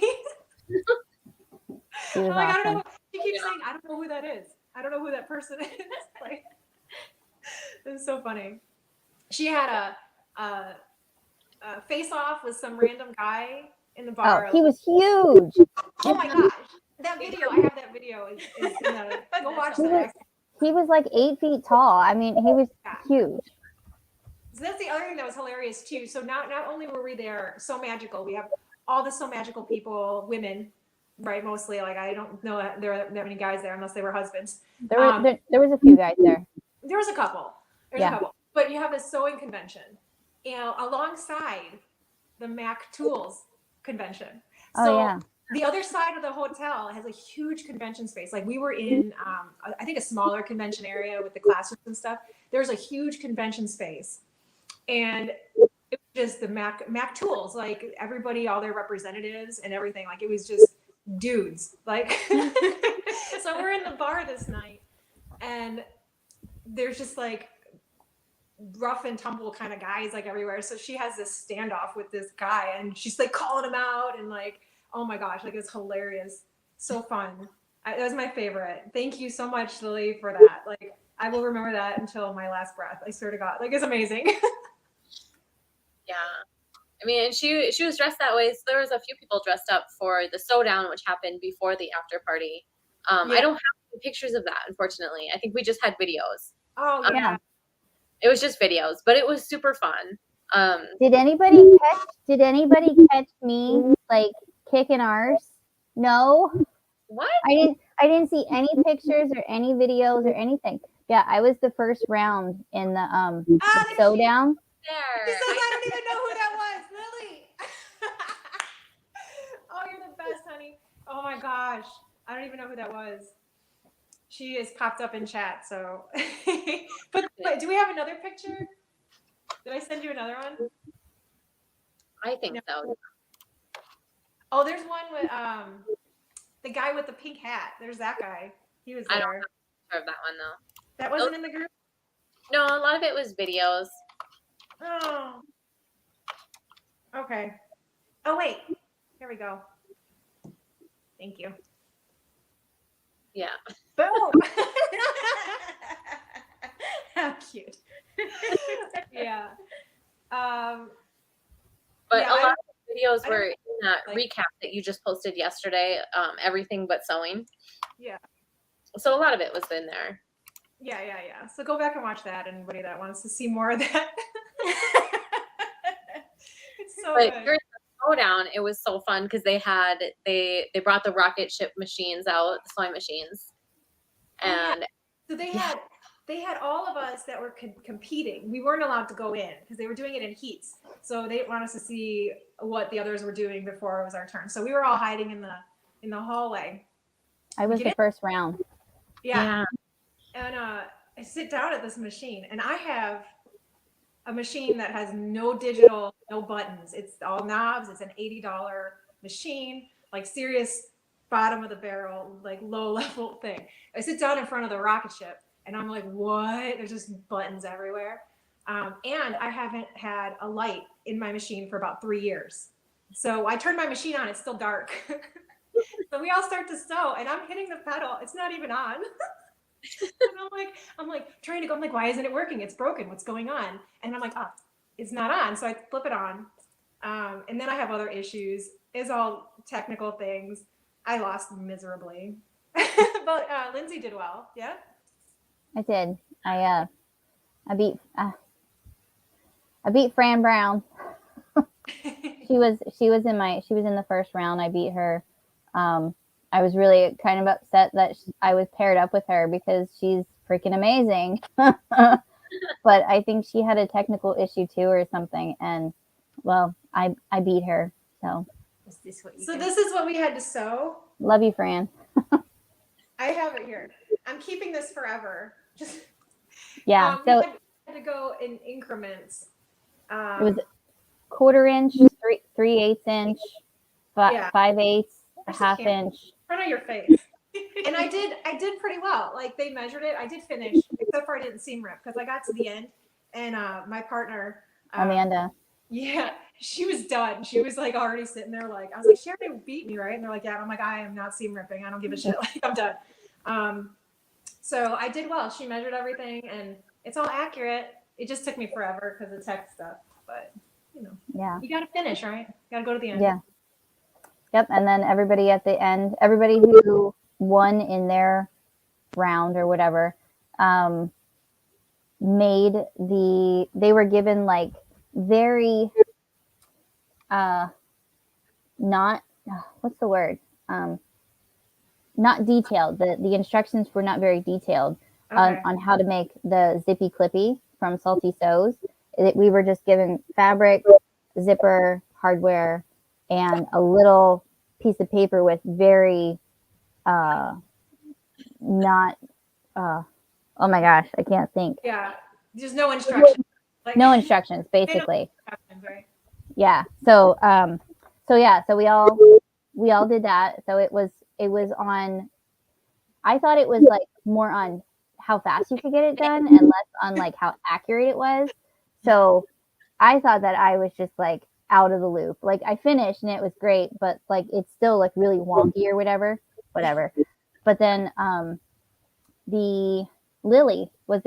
She was I'm like, awesome. I don't know. She keeps saying, I don't know who that is. I don't know who that person is. Like, it's so funny. She had a face off with some random guy in the bar. Oh, he was huge. Oh my gosh. That video, I have that video. Is in the, go watch that. He was like 8 feet tall. I mean, he was huge. So that's the other thing that was hilarious too. So not only were we there, Sew Magical, we have all the Sew Magical people, women, right? Mostly. Like I don't know that there are that many guys there unless they were husbands. There was a few guys there. There was a couple. There's a couple. But you have a sewing convention, alongside the Mac Tools convention. So the other side of the hotel has a huge convention space. Like we were in, I think a smaller convention area with the classrooms and stuff. There's a huge convention space, and it was just the Mac Tools, like everybody, all their representatives and everything. Like it was just dudes. Like, so we're in the bar this night, and there's just like rough and tumble kind of guys like everywhere. So she has this standoff with this guy, and she's like calling him out and like. Oh my gosh, like it's hilarious. So fun. That was my favorite. Thank you so much, Lily, for that. Like, I will remember that until my last breath. I swear to God. Like, it's amazing. Yeah. I mean, and she was dressed that way. So there was a few people dressed up for the sew down, which happened before the after party. I don't have any pictures of that, unfortunately. I think we just had videos. Oh Um, yeah. It was just videos, but it was super fun. Did anybody catch me like kicking arse? No, What? I didn't see any pictures or any videos or anything. Yeah, I was the first round in the sew down. She There. says I don't even know who that was, Lily. Oh, you're the best, honey. Oh my gosh, I don't even know who that was. She is popped up in chat. So, but wait, do we have another picture? Did I send you another one? I think No. so. Oh, there's one with the guy with the pink hat. There's that guy. He was I don't there. have a picture of that one though. That wasn't in the group. No, a lot of it was videos. Oh. Okay. Oh wait. Here we go. Thank you. Yeah. Boom. How cute. Yeah. But Yeah, a lot of the videos I were don't in that like- recap that you just posted yesterday, everything but sewing. Yeah. So a lot of it was in there. Yeah. So go back and watch that. Anybody that wants to see more of that. It's so But good. during the slowdown, it was so fun because they brought the rocket ship machines out, the sewing machines, Oh, yeah. and So they had all of us that were competing. We weren't allowed to go in because they were doing it in heats. So they didn't want us to see what the others were doing before it was our turn. So we were all hiding in the hallway. I was Get the it? first round. Yeah. And I sit down at this machine, and I have a machine that has no digital, no buttons. It's all knobs. It's an $80 machine, like serious bottom of the barrel, like low level thing. I sit down in front of the rocket ship, and I'm like, what? There's just buttons everywhere. And I haven't had a light in my machine for about 3 years. So I turned my machine on. It's still dark. So we all start to sew, and I'm hitting the pedal. It's not even on. And I'm like trying to go. I'm like, why isn't it working? It's broken. What's going on? And I'm like, oh, it's not on. So I flip it on, and then I have other issues. It's all technical things. I lost miserably, but Lindsay did well. Yeah, I did. I beat Fran Brown. She was in the first round. I beat her. I was really kind of upset that I was paired up with her because she's freaking amazing. But I think she had a technical issue too or something. And well, I beat her. So Is this what you So guys- this is what we had to sew. love you, Fran. I have it here. I'm keeping this forever. Just Yeah. we So had to go in increments. it was 1/4 inch, 3/8 inch, Yeah. 5/8, a Where's the half camera? inch. In front of your face. And I did pretty well. Like they measured it. I did finish, except for I didn't seam rip because I got to the end, and my partner Amanda. yeah, she was done. She was like already sitting there. Like I was like, she already beat me, right? And they're like, yeah. And I'm like, I am not seam ripping. I don't give a shit. Like I'm done. So I did well. She measured everything, and it's all accurate. It just took me forever because of tech stuff, but you know, Yeah. you got to finish, right? You got to go to the end. Yeah. Yep. And then everybody at the end, everybody who won in their round or whatever, they were given like very, not, what's the word? Not detailed. The instructions were not very detailed Okay. on how to make the zippy clippy from Salty Sews. We were just given fabric, zipper, hardware, and a little piece of paper with very not oh my gosh, I can't think. Yeah. There's no instruction. Like, No instructions, basically. instructions, right? Yeah. So so we all did that. So it was on, I thought it was like more on how fast you could get it done and less on like how accurate it was. So I thought that I was just like out of the loop. Like I finished and it was great, but like it's still like really wonky or whatever. But then the Lily was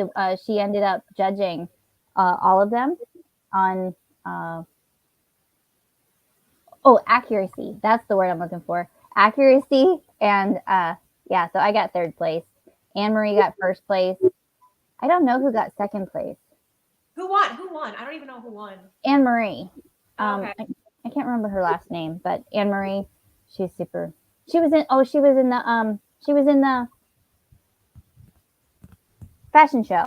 she ended up judging all of them on Oh, accuracy. That's the word I'm looking for. Accuracy. And yeah, so I got third place. Anne Marie got first place. I don't know who got second place. Who won? Who won? I don't even know who won. Anne Marie. Okay. I can't remember her last name, but Anne Marie, she's super. She was in the fashion show.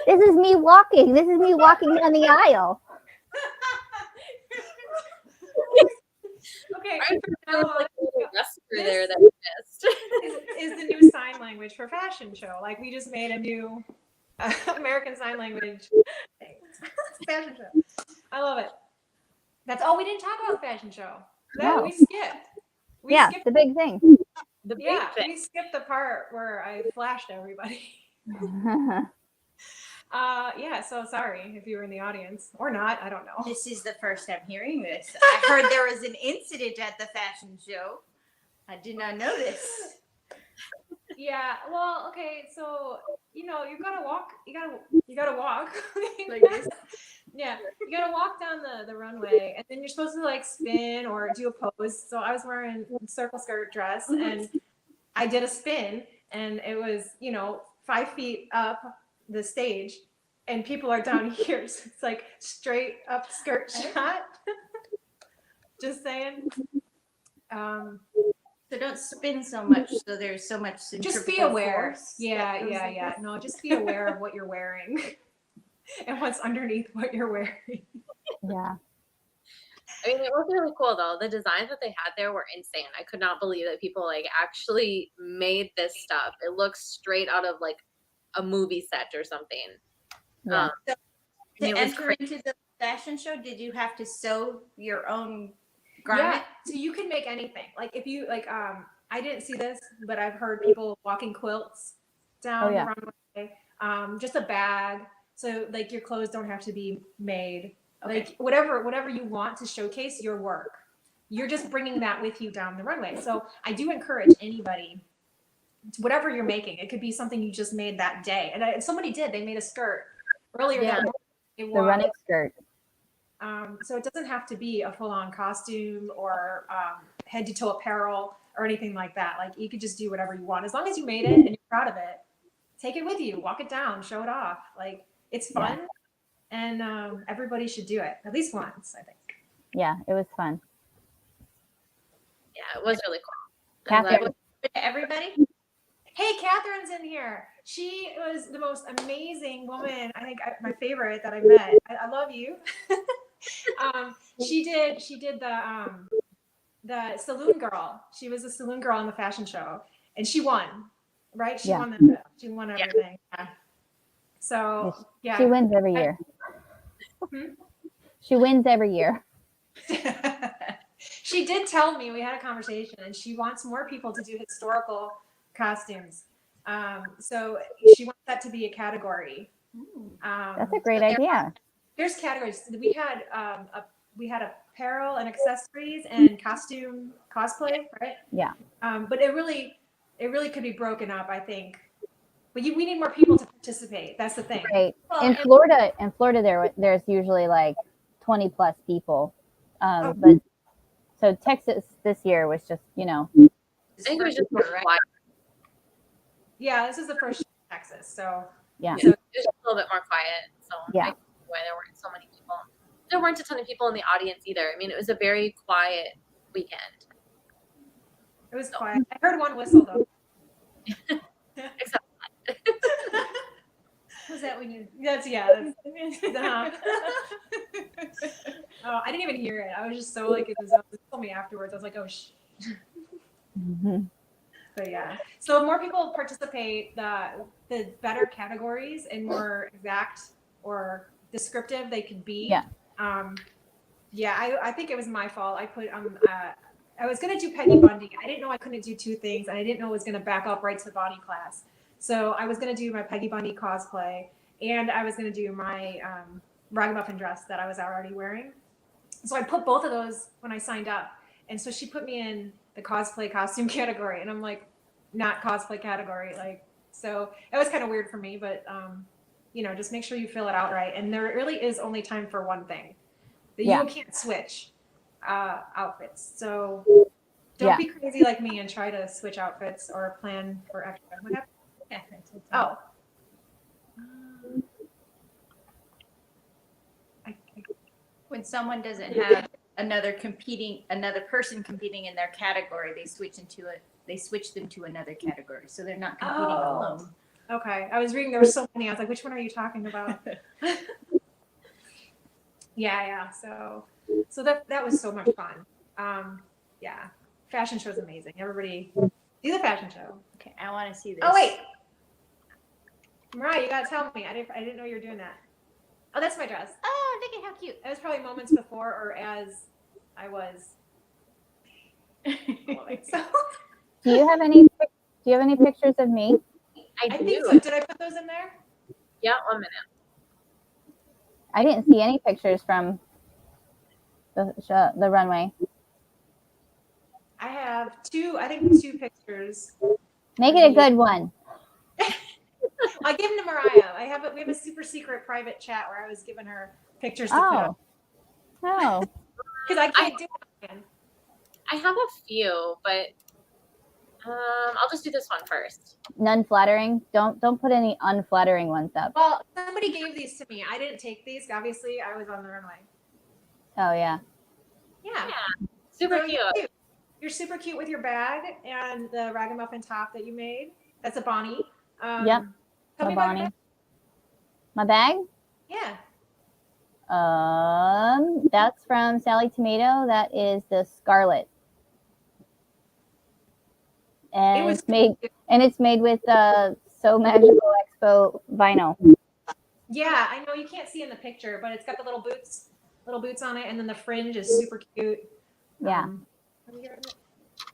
This is me walking. This is me walking down the aisle. Okay. There was like a little wrestler there that missed. Is the new sign language for fashion show. Like we just made a new American Sign Language fashion show. I love it. That's all we didn't talk about the fashion show. That No. we skipped. We Yeah, skipped the big thing. The big yeah, thing. we skipped the part where I flashed everybody. Yeah, so sorry if you were in the audience or not. I don't know. This is the first I'm hearing this. I heard there was an incident at the fashion show. I did not know this. Yeah, well, okay, so you gotta walk. You gotta walk Like this? Yeah, you gotta walk down the runway, and then you're supposed to like spin or do a pose. So I was wearing a circle skirt dress, and I did a spin, and it was 5 feet up the stage, and people are down here. So it's like straight up skirt shot. Just saying. So don't spin so much. So there's so much Just be centrifugal aware. force. Yeah. No, just be aware of what you're wearing and what's underneath what you're wearing. Yeah. I mean, it was really cool though. The designs that they had there were insane. I could not believe that people like actually made this stuff. It looks straight out of like a movie set or something. Yeah. To it was enter into the fashion show, did you have to sew your own garment? Yeah, so you can make anything. Like if you like, I didn't see this, but I've heard people walking quilts down the runway. Just a bag, so like your clothes don't have to be made. Okay. Like whatever you want to showcase your work, you're just bringing that with you down the runway. So I do encourage anybody, whatever you're making, it could be something you just made that day. And somebody did. They made a skirt earlier that morning. They The wore running skirt. so it doesn't have to be a full-on costume or head to toe apparel or anything like that. Like you could just do whatever you want as long as you made it and you're proud of it. Take it with you, walk it down, show it off. Like it's fun, and everybody should do it at least once, I think. Yeah, it was fun. Yeah, it was really cool. Catherine, Everybody? Hey, Catherine's in here. She was the most amazing woman. I think my favorite that I met. I love you. She did the saloon girl. She was a saloon girl in the fashion show, and she won. Right? She won everything. Yeah. So yeah, she wins every year. She wins every year. She did tell me, we had a conversation, and she wants more people to do historical costumes. So she wants that to be a category. That's a great idea. There's categories. We had apparel and accessories and costume cosplay, right? Yeah. But it really could be broken up, I think. But we need more people to participate. That's the thing. Right. Well, In Florida, there's usually like 20 plus people. But so Texas this year was just, I think it was just more quiet. Yeah, this is the first year in Texas, so yeah. So it was just a little bit more quiet. So Yeah. I can see why there weren't so many people. There weren't a ton of people in the audience either. I mean, it was a very quiet weekend. it was quiet. I heard one whistle though. Except Was that when you? That's Oh, I didn't even hear it. I was just so like, it told me afterwards. I was like, oh, Mhm. But yeah. So if more people participate, the better categories and more exact or descriptive they could be. Yeah. I think it was my fault. I put I was gonna do Peggy Bundy. I didn't know I couldn't do two things, and I didn't know it was gonna back up right to the body class. So I was gonna do my Peggy Bundy cosplay, and I was gonna do my ragamuffin dress that I was already wearing. So I put both of those when I signed up, and so she put me in the cosplay costume category, and I'm like, not cosplay category, like, so it was kind of weird for me, but just make sure you fill it out right. And there really is only time for one thing. That Yeah. you can't switch outfits. So don't be crazy like me and try to switch outfits or plan for extra. What happened? Oh. When someone doesn't have another person competing in their category, they switch them to another category, so they're not competing alone. Okay, I was reading there were so many. I was like, which one are you talking about? yeah. So that was so much fun. Yeah, fashion show's amazing. Everybody do the fashion show. Okay, I want to see this. Oh wait, Mariah, you gotta tell me. I didn't know you were doing that. Oh, that's my dress. Oh, look at how cute. That was probably moments before or as I was. So. Do you have any pictures of me? I do. think so. Did I put those in there? Yeah, 1 minute. I didn't see any pictures from the runway. I have two pictures. Make it a good one. I give them to Mariah. We have a super secret private chat where I was giving her pictures to put up. Oh. Because I can't do it again. I have a few, but I'll just do this one first. None flattering. Don't put any unflattering ones up. Well, somebody gave these to me. I didn't take these. Obviously, I was on the runway. Oh yeah. Yeah. Super So cute. You're super cute with your bag and the ragamuffin top that you made. That's a Bonnie. Yep. Tell me My about Bonnie. your bag. My bag? Yeah. That's from Sally Tomato. That is the Scarlet. And it's made with Sew Magical Expo vinyl. Yeah, I know you can't see in the picture, but it's got the little boots on it, and then the fringe is super cute. Yeah.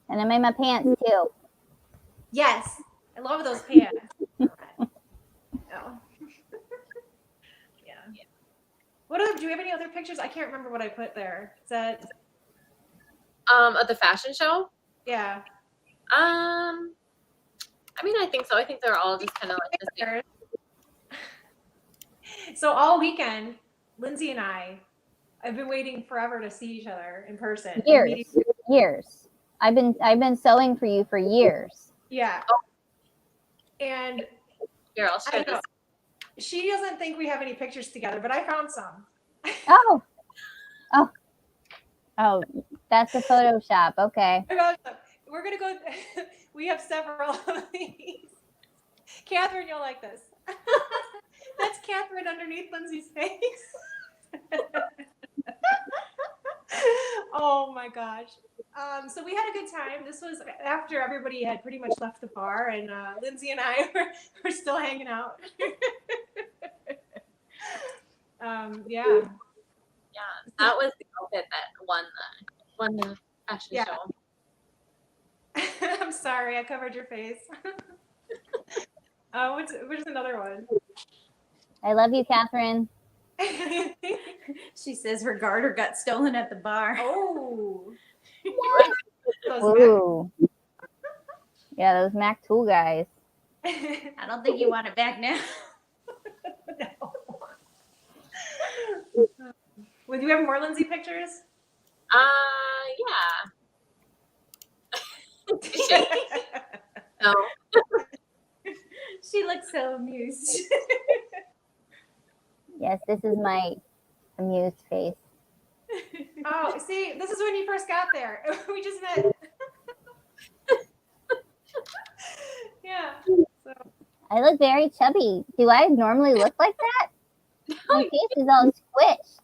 And I made my pants too. Yes, I love those pants. Oh. Yeah. Do we have any other pictures? I can't remember what I put there. Is that? Of the fashion show? Yeah. I mean, I think so. I think they're all just kind of like the same. So all weekend, Lindsay and I've been waiting forever to see each other in person. Years. I've been sewing for you for years. Yeah. And Here, I'll share this. She doesn't think we have any pictures together, but I found some. Oh, that's a Photoshop. Okay. We're gonna go. We have several of these. Catherine, you'll like this. That's Catherine underneath Lindsay's face. Oh my gosh. So we had a good time. This was after everybody had pretty much left the bar, and Lindsay and I were still hanging out. Yeah. Yeah, that was the outfit that won the fashion show. I'm sorry, I covered your face. Where's another one? I love you, Catherine. She says her garter got stolen at the bar. Oh. Ooh. Yeah, those Mac Tool guys. I don't think you want it back now. No. Would you have more Lindsay pictures? Yeah. No. She looks so amused. Yes, this is my amused face. Oh, see, this is when you first got there. We just met. Yeah. So. I look very chubby. Do I normally look like that? My face is all squished.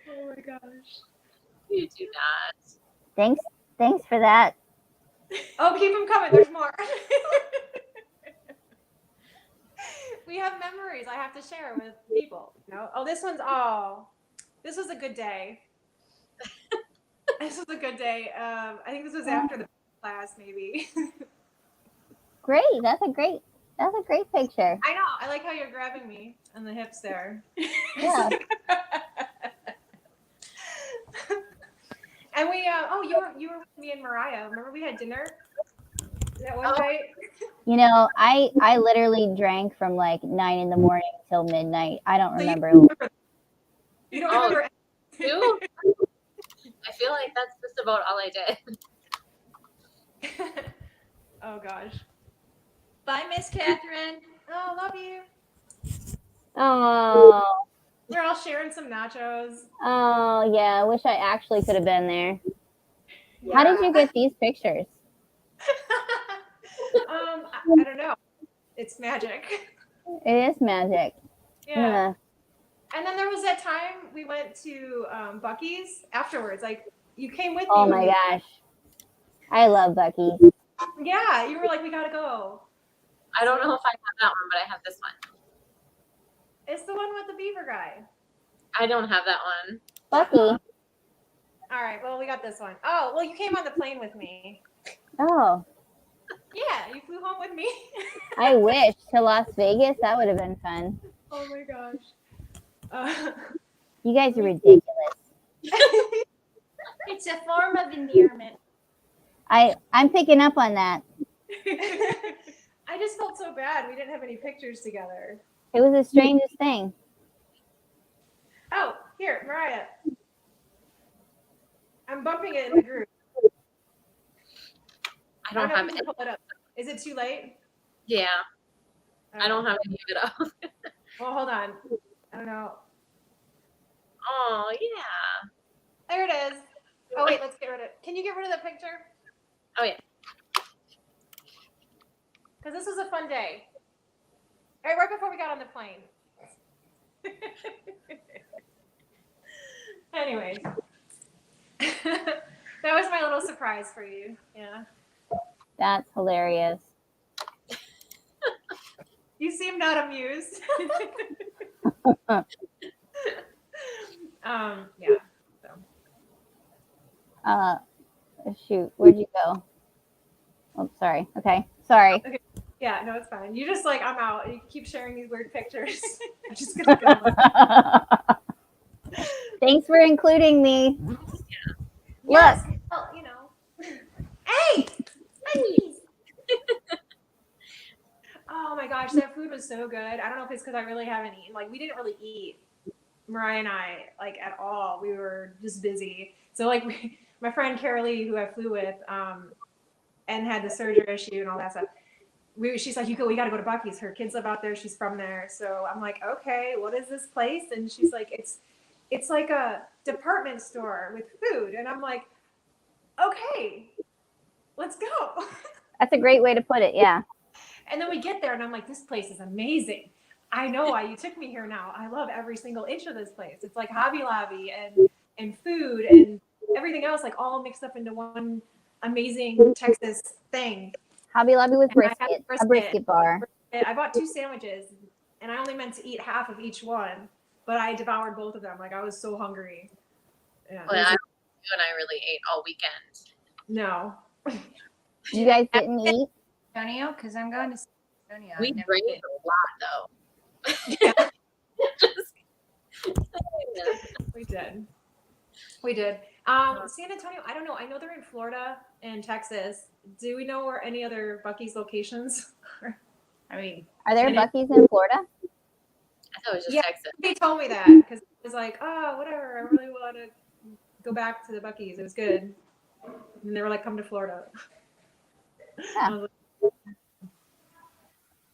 Oh my gosh. You do not. Thanks for that. Oh, keep them coming. There's more. We have memories I have to share with people. Oh, this was a good day. This was a good day. I think this was after the class, maybe. Great. That's a great picture. I know. I like how you're grabbing me on the hips there. Yeah. And we you were with me and Mariah. Remember we had dinner that one night? You know, I literally drank from like 9 in the morning till midnight. I don't So remember. you don't Oh, remember. you? I feel like that's just about all I did. Oh gosh. Bye, Miss Catherine. Oh, love you. Oh, We're all sharing some nachos. oh yeah. I wish I actually could have been there. How did you get these pictures? I don't know. It's magic. It is magic. I'm Yeah. gonna- And then there was that time we went to Bucky's afterwards. Like you came with me. Oh when my we- gosh. I love Bucky. Yeah, you were like, we gotta go. I don't know if I have that one, but I have this one. It's the one with the beaver guy. I don't have that one. Bucky. All right. Well, we got this one. Oh, well, you came on the plane with me. Oh, Yeah, you flew home with me. I wish to Las Vegas. That would have been fun. Oh my gosh. You guys are ridiculous. It's a form of endearment. I'm picking up on that. I just felt so bad. We didn't have any pictures together. It was the strangest thing. Oh, here, Mariah. I'm bumping it in the group. I don't know have if you it. can pull it up. Is it too late? Yeah, I don't have any of it up. Well, hold on. I don't know. Oh, yeah. There it is. Oh, wait, let's get rid of it. Can you get rid of the picture? Oh, yeah. Because this was a fun day. All right, right before we got on the plane. Anyways. That was my little surprise for you. Yeah. That's hilarious. You seem not amused. Yeah. So. Shoot, where'd you go? Oh, sorry. Okay, sorry. Yeah, no, it's fine. You just like, I'm out. You keep sharing these weird pictures. I'm just gonna go. Thanks for including me. Yes. Well, you know. Hey! Hey! Oh my gosh, that food was so good. I don't know if it's because I really haven't eaten. Like, we didn't really eat, Mariah and I, like, at all. We were just busy. So, like, my friend Carolee, who I flew with, and had the surgery issue and all that stuff, she's like, we got to go to Bucky's. Her kids live out there. She's from there. So I'm like, okay, what is this place? And she's like, it's like a department store with food. And I'm like, okay, let's go. That's a great way to put it. Yeah. And then we get there and I'm like, this place is amazing. I know why you took me here now. I love every single inch of this place. It's like Hobby Lobby and food and everything else, like all mixed up into one amazing Texas thing. Hobby Lobby with And I had brisket, a brisket bar. I bought 2 sandwiches and I only meant to eat half of each one, but I devoured both of them. Like, I was so hungry. Yeah, Well, you and I really ate all weekend. no. You guys didn't eat? Antonio, because I'm going to San Antonio. We I've never drank been. a lot, though. We did. San Antonio, I don't know. I know they're in Florida and Texas. Do we know where any other Bucky's locations are? I mean, Are there And Bucky's in Florida? I thought it was just Yeah. Texas. They told me that because it was like, oh, whatever. I really want to go back to the Bucky's. It was good. And they were like, come to Florida. Yeah. I was like,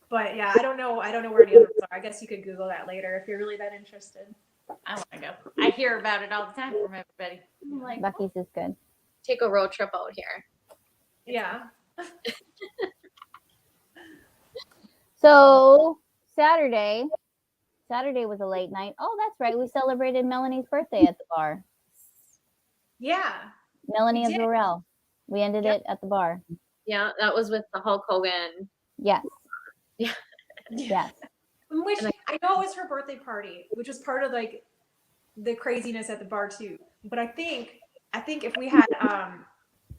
but yeah, I don't know where any others are. I guess you could Google that later if you're really that interested. I want to go. I hear about it all the time from everybody. I'm like, Bucky's is good. Take a road trip out here. Yeah. So Saturday was a late night. Oh, that's right. We celebrated Melanie's birthday at the bar. Yeah. Melanie We of did. Dorel. We ended Yep. it at the bar. Yeah, that was with the Hulk Hogan. Yes. Yeah. Yes. Which I know it was her birthday party, which was part of like the craziness at the bar too. But I think if we had a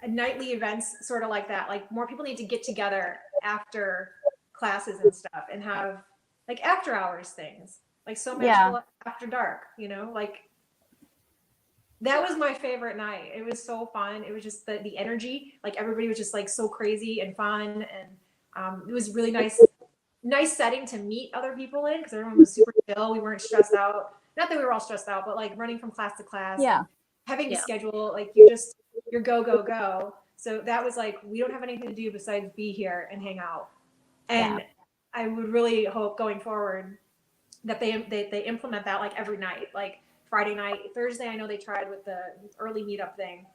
nightly events sort of like that, like more people need to get together after classes and stuff and have like after hours things, like so magical after dark, you know, like that was my favorite night. It was so fun. It was just the energy, like everybody was just like so crazy and fun and It was really nice setting to meet other people in because everyone was super chill. We weren't stressed out. Not that we were all stressed out, but like running from class to class. Yeah. And having to Yeah. schedule, like you're go, go, go. So that was like, we don't have anything to do besides be here and hang out. And I would really hope going forward that they implement that like every night, like Friday night, Thursday. I know they tried with the early meetup thing.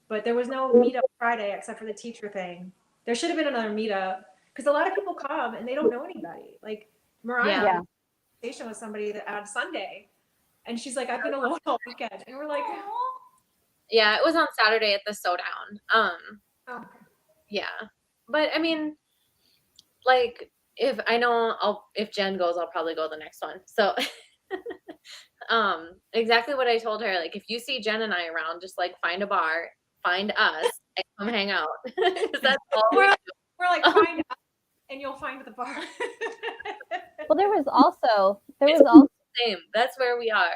But there was no meetup Friday except for the teacher thing. There should have been another meetup because a lot of people come and they don't know anybody. Like Mariah Yeah. station with somebody that on Sunday, and she's like, I've been alone all weekend, and we're like, Yeah, it was on Saturday at the Sewdown. oh, Yeah, but I mean, like if Jen goes, I'll probably go the next one. So, exactly what I told her. Like if you see Jen and I around, just like find a bar, find us, and come hang out. 'Cause that's all we do. we're like, find us, and you'll find the bar. Well, there was also Same. That's where we are.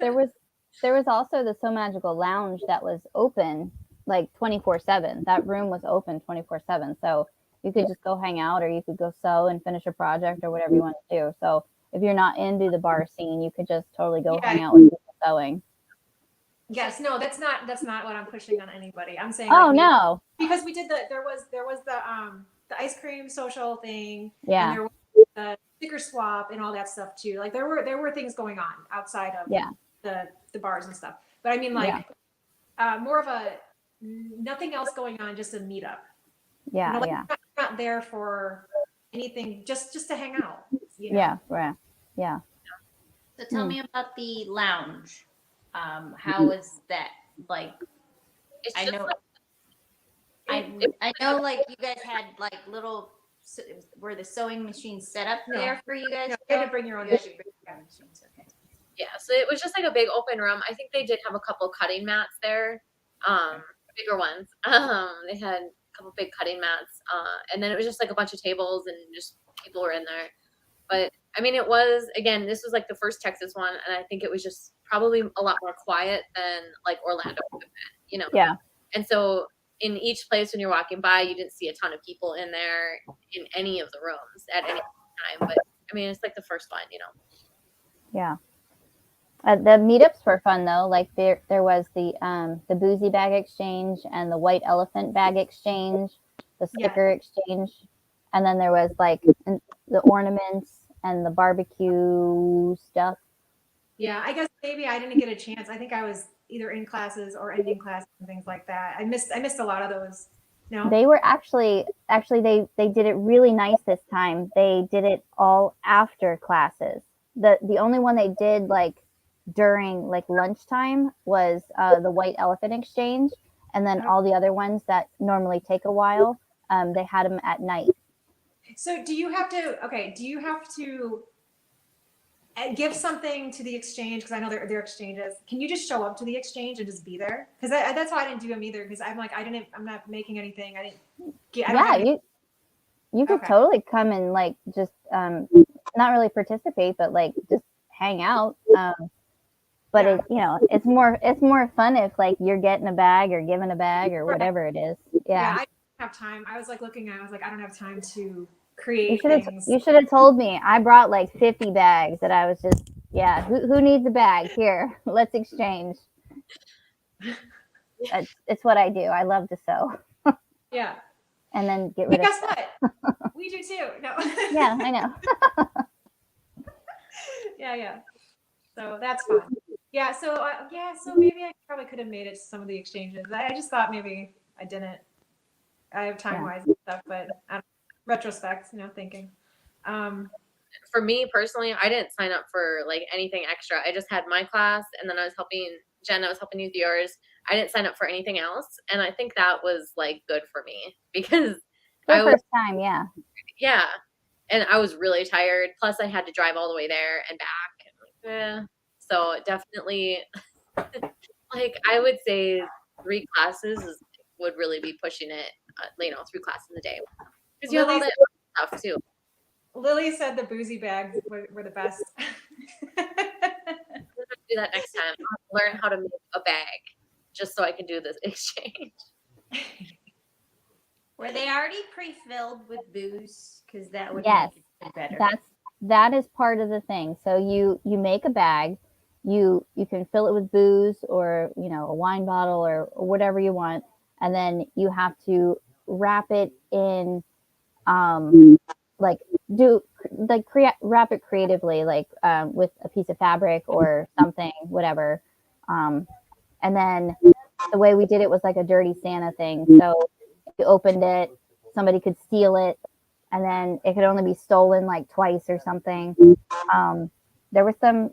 there was also the So Magical Lounge that was open like 24/7. That room was open 24/7. So you could just go hang out or you could go sew and finish a project or whatever you want to do. So if you're not into the bar scene, you could just totally go hang out with people sewing. Yes, no, that's not what I'm pushing on anybody. I'm saying, Oh like, no. because we did there was the ice cream social thing, Yeah. and there was the sticker swap and all that stuff too. Like there were things going on outside of Yeah. the bars and stuff. But I mean, like, more of a nothing else going on, just a meetup. Yeah. You know, like, Yeah. we're not there for anything, just to hang out. You know? Yeah. Right. Yeah. So tell me about the lounge. How is that? Like, It's I just know, like, I know, like you guys had like little, were the sewing machines set up No. there for you guys? No, you had to bring your own You had to machine. bring your own machines. Okay. yeah, so it was just like a big open room. I think they did have a couple cutting mats there, bigger ones. They had a couple big cutting mats, and then it was just like a bunch of tables and just people were in there. But I mean, it was, again, this was like the first Texas one, and I think it was just probably a lot more quiet than like Orlando, you know. Yeah. And so in each place when you're walking by, you didn't see a ton of people in there in any of the rooms at any time. But I mean, it's like the first one, you know. Yeah. The meetups were fun though. Like there was the boozy bag exchange and the white elephant bag exchange, the sticker exchange, and then there was like the ornaments and the barbecue stuff. Yeah, I guess maybe I didn't get a chance. I think I was either in classes or ending classes and things like that. I missed a lot of those. No. They were actually they did it really nice this time. They did it all after classes. The only one they did like during like lunchtime was the white elephant exchange, and then all the other ones that normally take a while, they had them at night. So do you have to give something to the exchange? Because I know they're exchanges. Can you just show up to the exchange and just be there? Because that's why I didn't do them either. Because I'm like, I'm not making anything. You could Okay. totally come and like just not really participate, but like just hang out. But Yeah. it's more fun if like you're getting a bag or giving a bag or whatever it is. Yeah, Yeah. I didn't have time. I was like looking at. I was like, I don't have time to create things. You should have told me. I brought like 50 bags that I was just who needs a bag? Here, let's exchange. It's what I do. I love to sew. Yeah. And then get But rid of guess stuff. what? We do too. No. Yeah, I know. Yeah. So that's fun. Yeah. So maybe I probably could have made it to some of the exchanges. I just thought maybe I didn't. I have time wise and stuff, but retrospect, thinking. For me personally, I didn't sign up for like anything extra. I just had my class, and then I was helping Jen. I was helping you with yours. I didn't sign up for anything else, and I think that was like good for me because First time, yeah. Yeah, and I was really tired. Plus, I had to drive all the way there and back. So definitely, like I would say, 3 classes would really be pushing it. 3 classes a day because you have all that stuff too. Lily said the boozy bags were the best. I'm gonna do that next time. I'll learn how to make a bag just so I can do this exchange. Were they already pre-filled with booze? Because that would Yes, make it better. that is part of the thing. So you make a bag, you can fill it with booze or a wine bottle or whatever you want, and then you have to wrap it in like wrap it creatively, like with a piece of fabric or something, whatever. And then the way we did it was like a dirty Santa thing. So if you opened it, somebody could steal it, and then it could only be stolen like twice or something. Um, there was some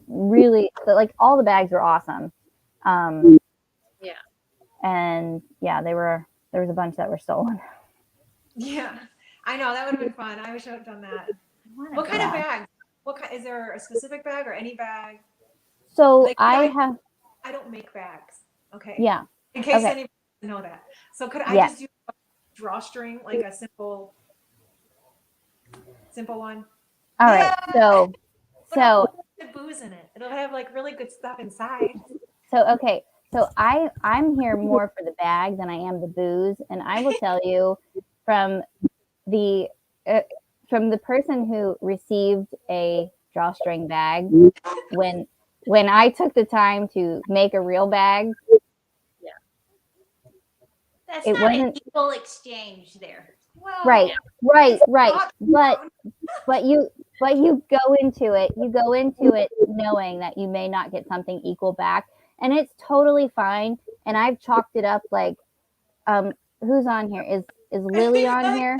really, like, all the bags were awesome. Yeah. And yeah, there was a bunch that were stolen. Yeah, I know that would have been fun. I wish I would have done that. What kind of bag? Is there a specific bag or any bag? So Like, I don't make bags. Okay. yeah. In case Okay. anybody doesn't know that. So could I Yeah. just do a drawstring, like a simple one? All right. So the booze in it. It'll have like really good stuff inside. okay. So I'm here more for the bag than I am the booze, and I will tell you from the person who received a drawstring bag, when I took the time to make a real bag, That's it not an wasn't equal exchange there. Well, right. not- But you go into it knowing that you may not get something equal back, and it's totally fine. And I've chalked it up like, who's on here? Is Lily on here?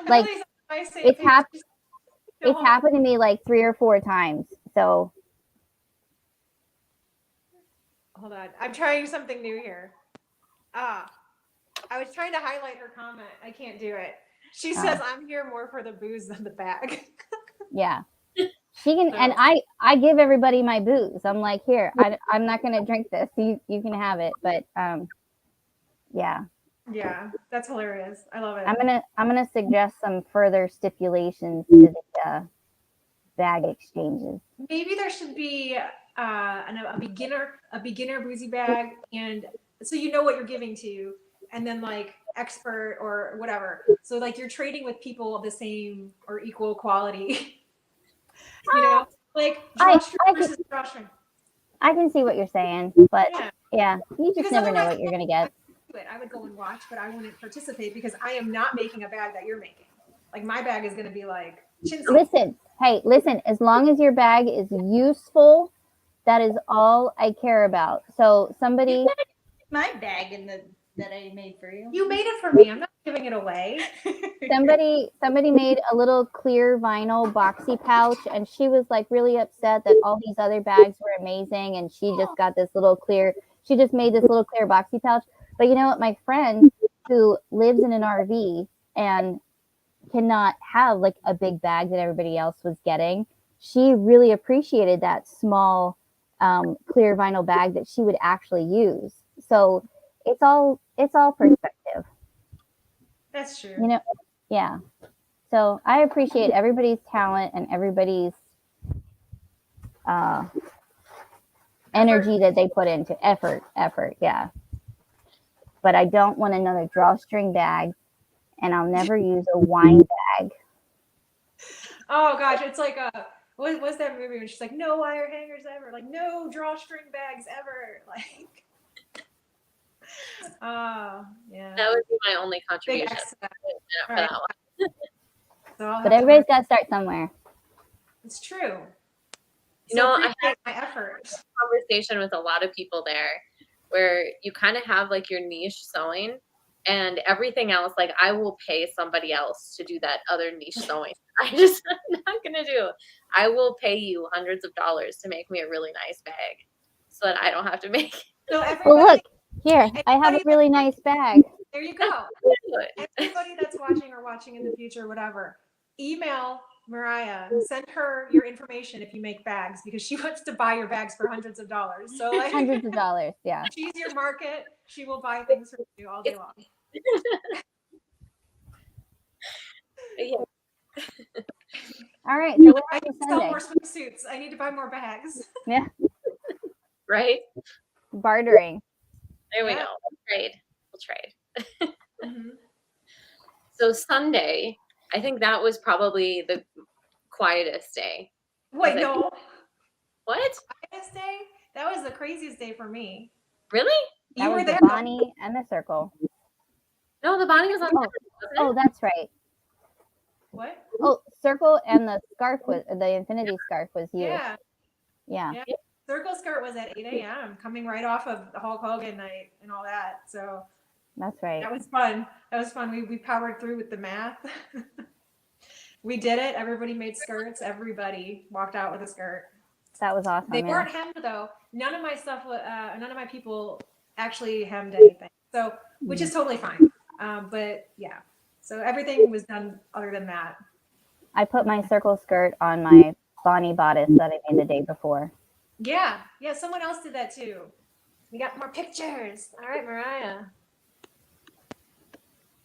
Like, it's happened to me like 3 or 4 times. So hold on, I'm trying something new here. I was trying to highlight her comment. I can't do it. She says, "I'm here more for the booze than the bag." yeah. She can, and I give everybody my booze. I'm like, here, I'm not going to drink this. You can have it. But yeah. Yeah, that's hilarious. I love it. I'm gonna suggest some further stipulations to the bag exchanges. Maybe there should be a beginner boozy bag, and so you know what you're giving to, and then like expert or whatever. So like you're trading with people of the same or equal quality. Like drawstring versus drawstring. I can see what you're saying, but yeah, you just never know what you're gonna get. I would go and watch, but I wouldn't participate because I am not making a bag that you're making. Like my bag is going to be like chintzy. Listen, as long as your bag is useful, that is all I care about. So somebody, my bag that I made for you. You made it for me. I'm not giving it away. somebody made a little clear vinyl boxy pouch, and she was like really upset that all these other bags were amazing, and she just got this little clear. She just made this little clear boxy pouch. But you know what? My friend who lives in an RV and cannot have like a big bag that everybody else was getting, she really appreciated that small clear vinyl bag that she would actually use. So it's all perspective. That's true. Yeah. So I appreciate everybody's talent and everybody's energy that they put into effort. Yeah. But I don't want another drawstring bag, and I'll never use a wine bag. Oh gosh, it's like what was that movie when she's like, no wire hangers ever, like no drawstring bags ever, like. Oh yeah. That would be my only contribution. For that one. But everybody's got to start somewhere. It's true. I had my effort. Conversation with a lot of people there, where you kind of have like your niche sewing, and everything else, like I will pay somebody else to do that other niche sewing. I'm not gonna do. I will pay you hundreds of dollars to make me a really nice bag, so that I don't have to make. So well, look here, I have a really nice bag. There you go. Everybody that's watching in the future, whatever, email Mariah, send her your information if you make bags, because she wants to buy your bags for hundreds of dollars. So like hundreds of dollars, yeah. She's your market. She will buy things from you all day long. Yeah. All right. So I need to sell more swimsuits. I need to buy more bags. Yeah. Right. Bartering. There we go. We'll trade. Mm-hmm. So Sunday, I think that was probably the quietest day. Wait, Was it- no. What? Quietest day? That was the craziest day for me. Really? That You was were the there. Bonnie and the circle. No, the Bonnie was on Oh. Saturday, wasn't Oh, it? that's right. What? Oh, circle and the scarf was the infinity scarf was you. Yeah. Yeah. Yeah. Circle skirt was at 8 a.m. coming right off of the Hulk Hogan night and all that. So That's right. that was fun. That was fun. We powered through with the math. We did it. Everybody made skirts. Everybody walked out with a skirt. That was awesome. They yeah. weren't hemmed though. None of my stuff, none of my people actually hemmed anything. So, which is totally fine. But yeah, so everything was done other than that. I put my circle skirt on my Bonnie bodice that I made the day before. Yeah, yeah. Someone else did that too. We got more pictures. All right, Mariah.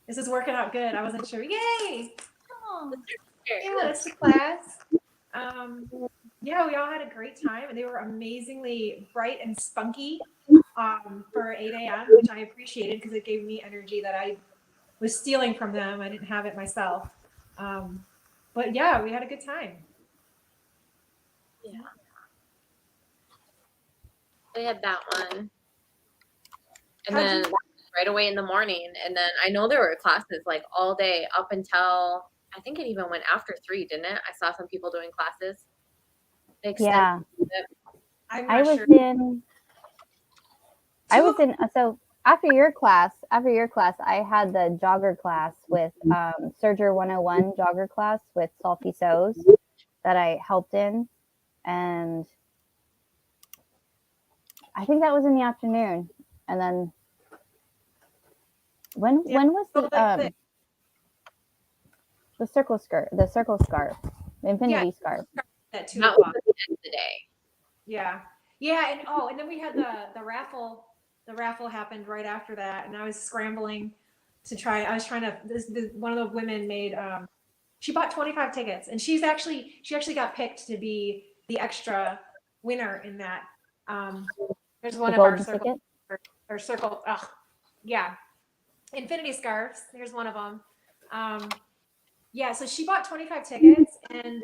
This is working out good. I wasn't sure. Yay! Oh, Yeah, that's the class. Yeah, we all had a great time, and they were amazingly bright and spunky for 8 a.m., which I appreciated because it gave me energy that I was stealing from them. I didn't have it myself. But yeah, we had a good time. Yeah. We had that one. And How'd then you- right away in the morning. And then I know there were classes like all day up until I think it even went after 3, didn't it? I saw some people doing classes. They extended Yeah. it. I'm I not was sure. in so after your class, I had the jogger class with Serger 101 jogger class with Salty Sews that I helped in. And I think that was in the afternoon. And then when was the circle skirt, the circle scarf, the infinity scarf? At 2 That was o'clock. at the end of the day. Yeah, yeah, and then we had the raffle. The raffle happened right after that, and I was scrambling to try. I was trying to. One of the women made. She bought 25 tickets, and she actually got picked to be the extra winner in that. There's one The of our golden circle. ticket? Our circle. Yeah, infinity scarves. Here's one of them. Yeah, so she bought 25 tickets, and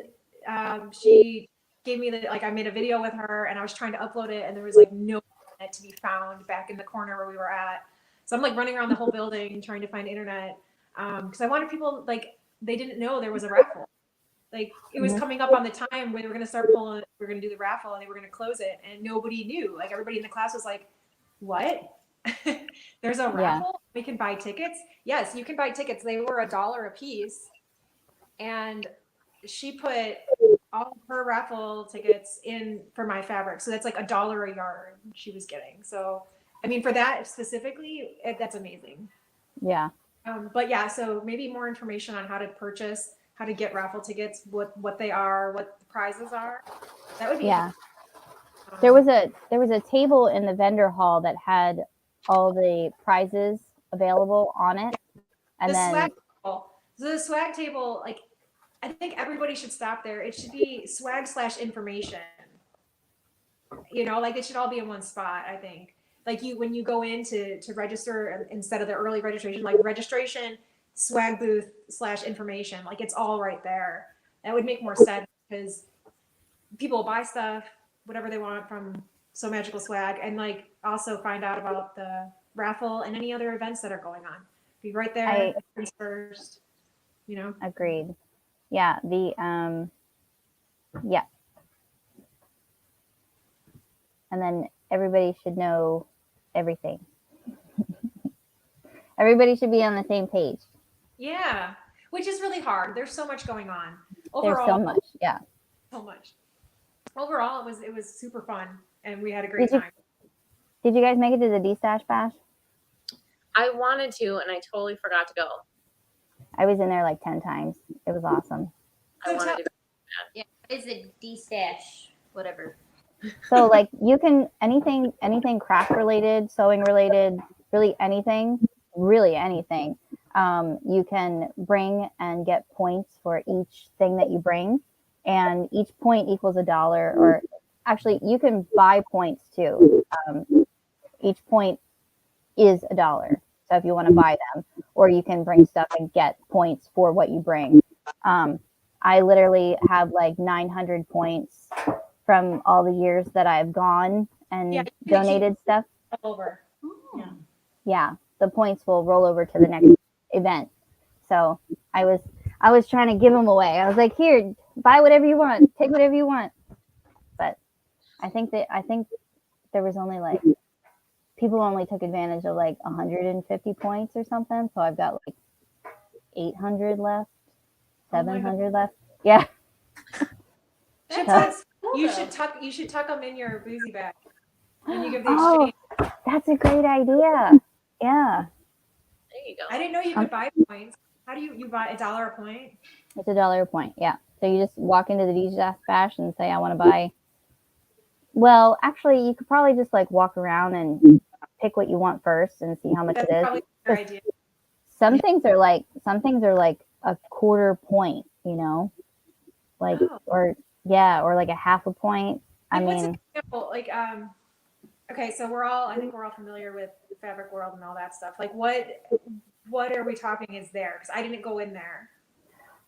she gave me I made a video with her, and I was trying to upload it, and there was like no internet to be found back in the corner where we were at. So I'm like running around the whole building trying to find internet because I wanted people they didn't know there was a raffle. Like it was coming up on the time when we were going to start pulling. We were going to do the raffle, and they were going to close it, and nobody knew. Like everybody in the class was like, "What? There's a raffle? We can buy tickets? Yes, you can buy tickets. They were $1 a piece." And she put all of her raffle tickets in for my fabric. So that's like $1 a yard she was getting. So, I mean, for that specifically, that's amazing. Yeah. But yeah, so maybe more information on how to purchase, how to get raffle tickets, what they are, what the prizes are. That would be There was a table in the vendor hall that had all the prizes available on it. And the then swag table. So the swag table, I think everybody should stop there. It should be swag/information. It should all be in one spot, I think. When you go in to register instead of the early registration, registration, swag booth/information, it's all right there. That would make more sense because people buy stuff, whatever they want from Sew Magical Swag, and also find out about the raffle and any other events that are going on. Be right there first, Agreed. Yeah. Yeah. And then everybody should know everything. Everybody should be on the same page. Yeah, which is really hard. There's so much going on. There's so much. Yeah. So much. Overall, it was super fun, and we had a great time. Did you guys make it to the D-Stash Bash? I wanted to, and I totally forgot to go. I was in there 10 times. It was awesome. I wanted to go. yeah. Is it D-Stash? Whatever. So you can anything craft related, sewing related, really anything. You can bring and get points for each thing that you bring, and each point equals $1. Or actually, you can buy points too. Each point is $1. So if you want to buy them, or you can bring stuff and get points for what you bring. I literally have like 900 points from all the years that I've gone and Yeah, donated stuff. over. Yeah. Yeah, the points will roll over to the next event. So I was trying to give them away. I was like, here, buy whatever you want, take whatever you want. But I think there was only like people only took advantage of like 150 points or something. So I've got like 800 left, 700 left. Yeah. That's cool, you though. should tuck them in your boozy bag when you give the Oh, exchange. that's a great idea. Yeah. There you go. I didn't know you could buy points. How do you buy $1 a point? It's $1 a point. Yeah. So you just walk into the DJ Bash and say, I want to buy. Well, actually, you could probably just like walk around and pick what you want first and see how much That's it is. probably a better idea. Some things are like a quarter point, you know, like Oh. or like a half a point. I Like, what's mean, an example? Like, okay, so I think we're all familiar with the fabric world and all that stuff. Like, what are we talking is there? Because I didn't go in there.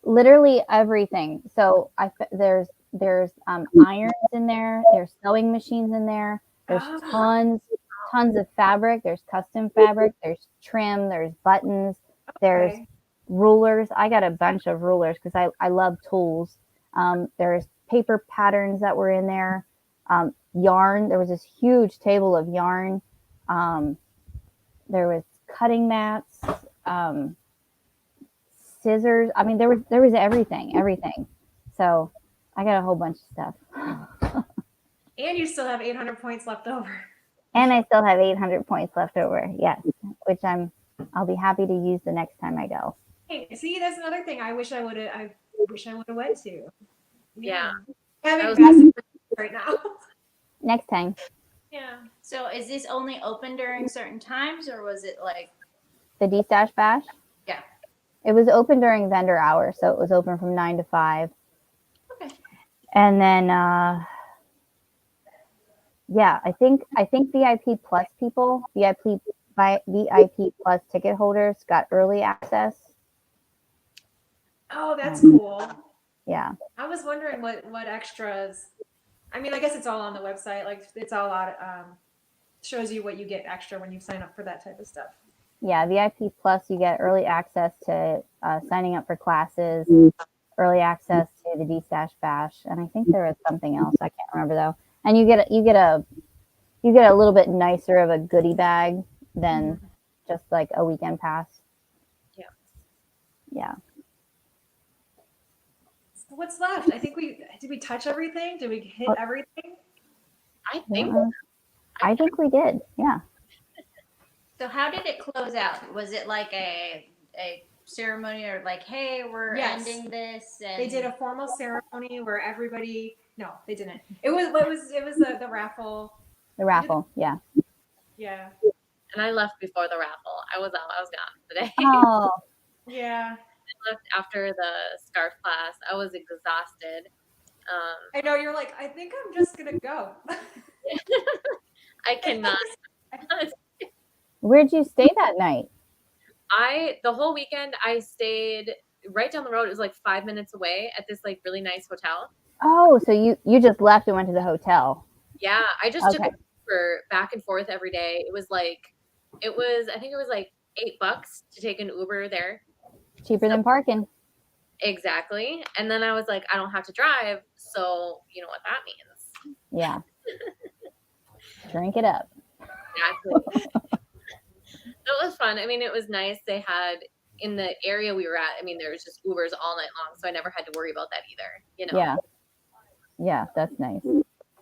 literally everything. So there's irons in there. There's sewing machines in there. There's Oh. tons of fabric. There's custom fabric. There's trim. There's buttons. There's Okay. rulers. I got a bunch of rulers because I love tools. There's paper patterns that were in there. Yarn. There was this huge table of yarn. There was cutting mats. Scissors. I mean, there was everything. So I got a whole bunch of stuff. And you still have 800 points left over. And I still have 800 points left over. Yes, which I'll be happy to use the next time I go. Hey, see, that's another thing I wish I would have went to. Yeah. Having was- massive right now. Next time, Yeah. So is this only open during certain times, or was it like? the D-Stash Bash. Yeah. It was open during vendor hours, so it was open from 9 to 5. Okay. And then, yeah, I think VIP plus people, VIP plus ticket holders got early access. Oh, that's cool. Yeah. I was wondering what extras. I mean, I guess it's all on the website. Like, it's all out. Shows you what you get extra when you sign up for that type of stuff. Yeah, VIP plus, you get early access to signing up for classes, early access to the D-Stash Bash, and I think there was something else I can't remember though. And you get a little bit nicer of a goodie bag than just like a weekend pass. Yeah. Yeah. So what's left? I think did we touch everything? Did we hit everything? I think I think we did. Yeah. So how did it close out? Was it like a ceremony, or like, hey, we're Yes. ending this? And They did a formal ceremony where everybody. No, they didn't. It was the raffle. The raffle. Yeah. Yeah. and I left before the raffle. I was gone today. Oh, Yeah. I left after the scarf class. I was exhausted. I know, you're like, I think I'm just gonna go. I cannot. where'd you stay that night? The whole weekend I stayed right down the road. It was like 5 minutes away at this like really nice hotel. Oh, so you just left and went to the hotel. Yeah, I just took Okay. an Uber back and forth every day. I think it was like $8 to take an Uber there. Cheaper than parking. Exactly. And then I was like, I don't have to drive, so you know what that means. Yeah. Drink it up. Exactly. It was fun. I mean, it was nice. They had in the area we were at, I mean, there was just Ubers all night long, so I never had to worry about that either, you know. Yeah. Yeah, that's nice.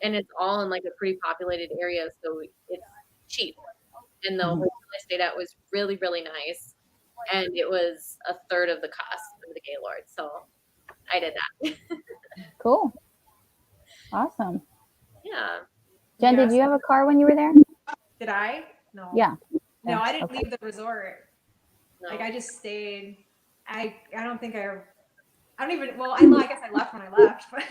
And it's all in like a pretty populated area, so it's cheap. And the hotel I stayed at was really, really nice. And it was a third of the cost of the Gaylord. So I did that. Cool. Awesome. Yeah. Jen, Yes. did you have a car when you were there? Did I? No. Yeah. No, I didn't Okay. leave the resort. No. Like, I just stayed. I don't think I don't even. Well, I guess I left when I left. But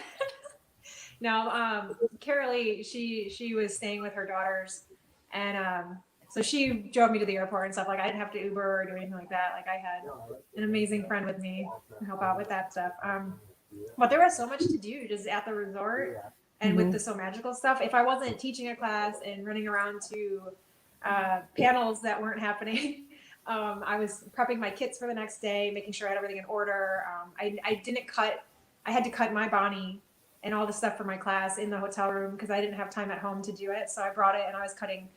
no. Carolee, she was staying with her daughters, and So she drove me to the airport and stuff. Like I didn't have to Uber or do anything like that. Like I had an amazing friend with me to help out with that stuff. But there was so much to do just at the resort and with the Sew Magical stuff. If I wasn't teaching a class and running around to panels that weren't happening, I was prepping my kits for the next day, making sure I had everything in order. I had to cut my Bonnie and all the stuff for my class in the hotel room because I didn't have time at home to do it. So I brought it and I was cutting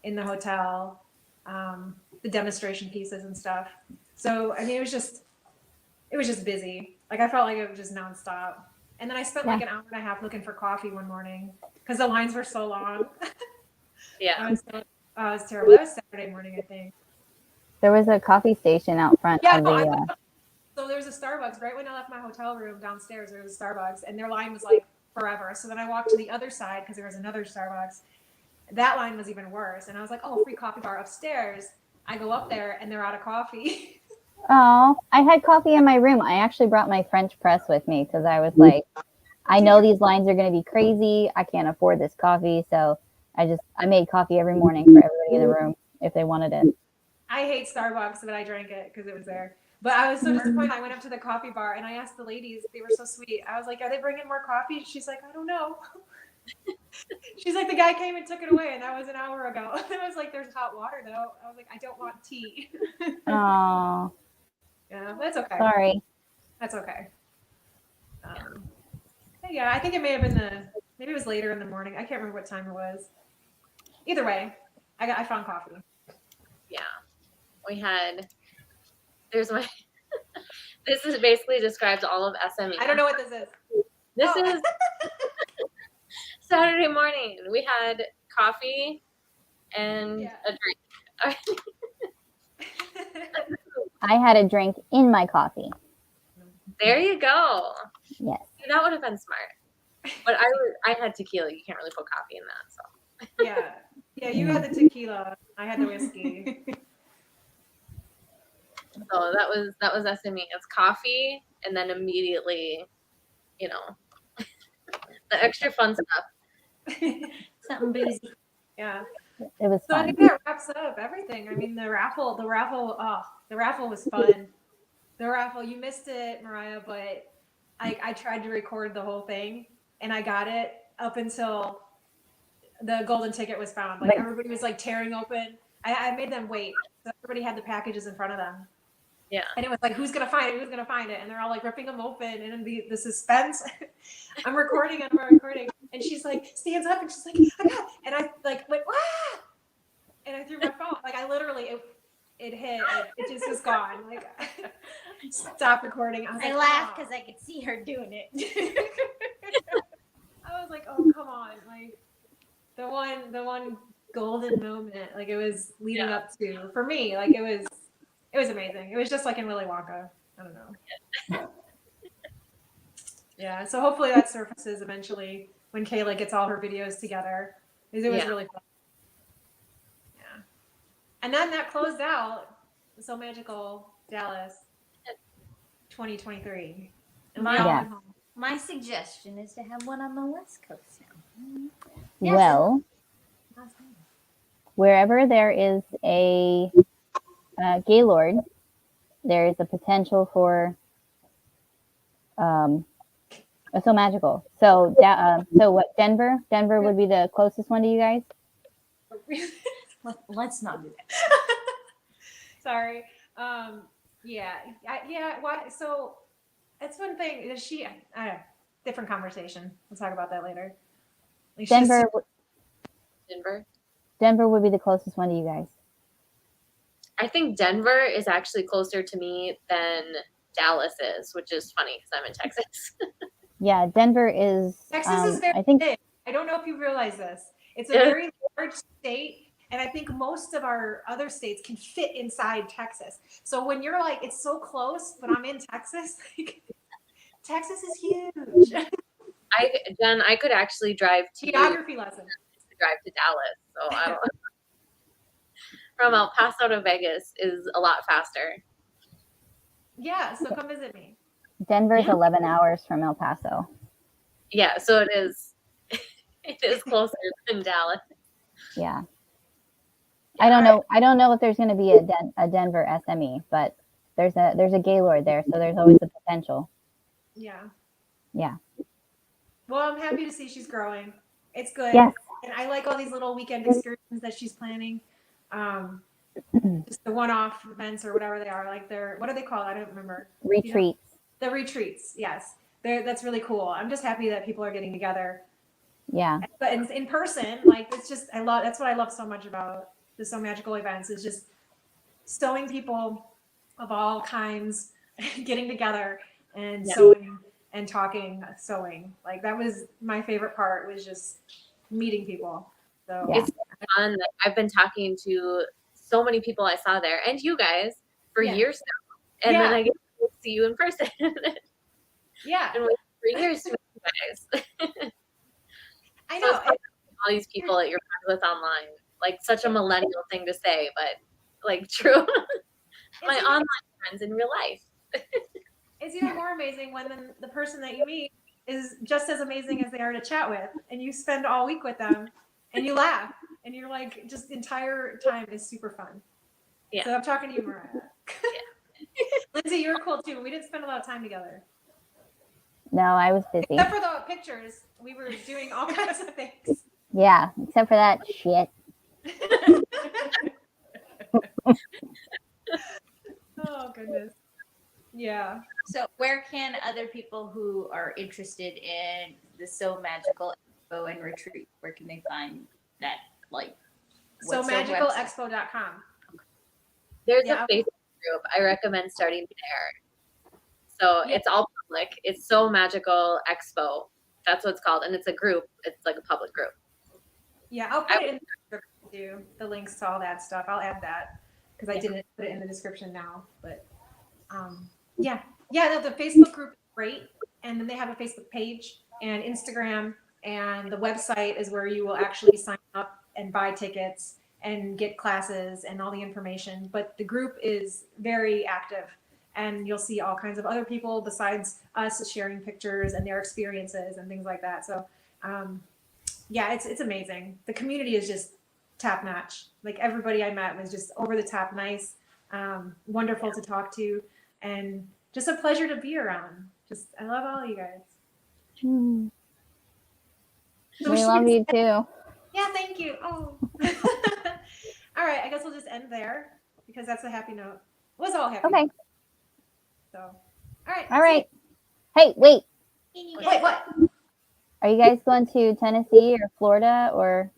in the hotel, the demonstration pieces and stuff. So, I mean, it was just busy. Like I felt like it was just nonstop. And then I spent like an hour and a half looking for coffee one morning because the lines were so long. Yeah. It was terrible. That was Saturday morning, I think. There was a coffee station out front of the. So there was a Starbucks right when I left my hotel room downstairs. There was a Starbucks, and their line was like forever. So then I walked to the other side because there was another Starbucks. That line was even worse, and I was like, "Oh, free coffee bar upstairs." I go up there, and they're out of coffee. Oh, I had coffee in my room. I actually brought my French press with me because I was like, I know these lines are going to be crazy. I can't afford this coffee, so I made coffee every morning for everybody in the room if they wanted it. I hate Starbucks, but I drank it because it was there. But I was so disappointed. I went up to the coffee bar and I asked the ladies, they were so sweet. I was like, "Are they bringing more coffee?" She's like, "I don't know." She's like, "The guy came and took it away, and that was an hour ago." I was like, "There's hot water though." I was like, "I don't want tea." Oh, Yeah, that's okay. sorry. That's okay. Yeah, I think it may have been maybe it was later in the morning. I can't remember what time it was. Either way, I found coffee. Yeah. There's my, this is basically describes all of SME. I don't know what this is. This is Saturday morning. We had coffee and a drink. I had a drink in my coffee. There you go. Yes. That would have been smart. But I had tequila. You can't really put coffee in that. So yeah. You had the tequila. I had the whiskey. So that was SME. It's coffee, and then immediately, the extra fun stuff. Something boozy. Yeah. It was So I fun. think that wraps up everything. I mean, the raffle was fun. The raffle, you missed it, Mariah, but I tried to record the whole thing and I got it up until the golden ticket was found. Like everybody was like tearing open. I made them wait. So everybody had the packages in front of them. Yeah. And it was like, who's going to find it? Who's going to find it? And they're all like ripping them open. And the suspense, I'm recording. And she's like, stands up and she's like, I got it. And I like went, ah! And I threw my phone. Like I literally, it hit. It just was gone. Like stop recording. I laughed because I could see her doing it. I was like, oh, come on. Like the one golden moment, like it was leading up to, for me, like it was amazing. It was just like in Willy Wonka. I don't know. Yeah. So hopefully that surfaces eventually when Kayla gets all her videos together. Because it was really fun. Yeah. And then that closed out Sew Magical Dallas 2023. And we all went home. My suggestion is to have one on the West Coast now. Yes. Well, wherever there is a Gaylord, there is a potential for a Sew Magical. So, so what? Denver would be the closest one to you guys. Let's not do that. Sorry. Yeah. Why? So that's one thing. Is she? Different conversation. We'll talk about that later. Like Denver would be the closest one to you guys. I think Denver is actually closer to me than Dallas is, which is funny because I'm in Texas. Yeah, Denver is. Texas is very big. I don't know if you realize this. It's a very large state, and I think most of our other states can fit inside Texas. So when you're like, it's so close, but I'm in Texas, like, Texas is huge. Jen, I could actually drive to geography lesson. Drive to Dallas, so I don't. From El Paso to Vegas is a lot faster. Yeah, so come visit me. Denver's 11 hours from El Paso. Yeah, so it is. It is closer than Dallas. Yeah. I don't know. I don't know if there's going to be a Denver SME, but there's a Gaylord there, so there's always the potential. Yeah. Yeah. Well, I'm happy to see she's growing. It's good. Yes. And I like all these little weekend excursions that she's planning. Just the one-off events or whatever they are. Like what are they called? I don't remember. Retreats. The retreats. Yes. That's really cool. I'm just happy that people are getting together. Yeah. But in person, like that's what I love so much about the Sew Magical events is just sewing people of all kinds getting together and sewing and talking sewing. Like that was my favorite part, was just meeting people. So Yeah. It's fun. Like, I've been talking to so many people I saw there and you guys for years now. And then I get to see you in person. Yeah. And wait for years to meet you guys. I So know. it's fun seeing all these people that you're friends with online. Like such a millennial thing to say, but like true. My online friends in real life. It's even more amazing when the person that you meet is just as amazing as they are to chat with, and you spend all week with them, and you laugh, and you're like, just the entire time is super fun. Yeah. So I'm talking to you, Mariah. Yeah. Lindsay, you were cool too. We didn't spend a lot of time together. No, I was busy. Except for the pictures, we were doing all kinds of things. Yeah, except for that shit. Oh goodness. Yeah. So where can other people who are interested in the Sew Magical Expo and retreat, where can they find that? Like, So magicalexpo.com. There's a Facebook group. I recommend starting there. So it's all public. It's Sew Magical Expo. That's what it's called. And it's a group. It's like a public group. Yeah, I'll put it in the description too. The links to all that stuff. I'll add that because I didn't put it in the description now. But yeah. No, the Facebook group is great. And then they have a Facebook page and Instagram, and the website is where you will actually sign up and buy tickets and get classes and all the information. But the group is very active, and you'll see all kinds of other people besides us sharing pictures and their experiences and things like that. So yeah, it's amazing. The community is just top notch. Like everybody I met was just over the top nice, wonderful to talk to, and just a pleasure to be around. Just I love all you guys. We So love you too. Yeah, thank you. Oh. All right, I guess we'll just end there because that's a happy note. It was all happy. Okay. Note. So, all right. All right. Hey, wait. Wait, what? Are you guys going to Tennessee or Florida or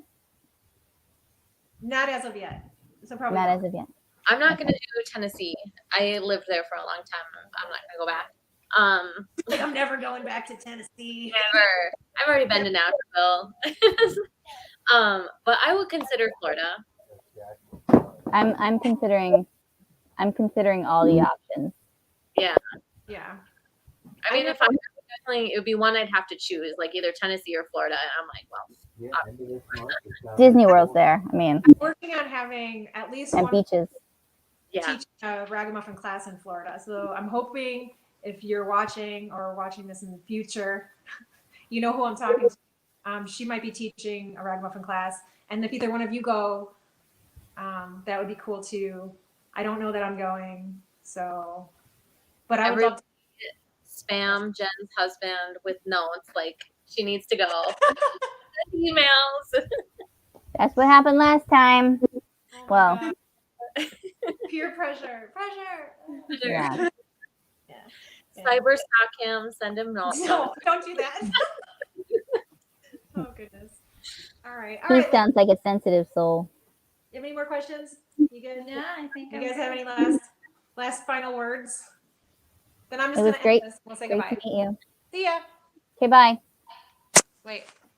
Not as of yet. So probably not as of yet? I'm not going to do Tennessee. I lived there for a long time. I'm not going to go back. Like I'm never going back to Tennessee. Never. I've already been to Nashville. But I would consider Florida. I'm considering all the options. Yeah. Yeah. I mean, if I'm definitely, it would be one I'd have to choose, like either Tennessee or Florida. And I'm like, well, Disney World's there. I mean, I'm working on having at least and one beaches. teach a ragamuffin class in Florida. So I'm hoping if you're watching or watching this in the future, you know who I'm talking to. She might be teaching a ragamuffin class. And if either one of you go, that would be cool too. I don't know that I'm going. So, but I would love to. Spam Jen's husband with notes like she needs to go. Emails. That's what happened last time. Oh Well, peer pressure. yeah. Cyber stalk him, send him notes. No, don't do that. Oh goodness. All right. He sounds like a sensitive soul. You have any more questions? You good? Yeah, I think. You guys have any last final words? Then I'm just It was gonna great. end this. We'll say Great goodbye. to meet you. See ya. Okay, bye. Wait.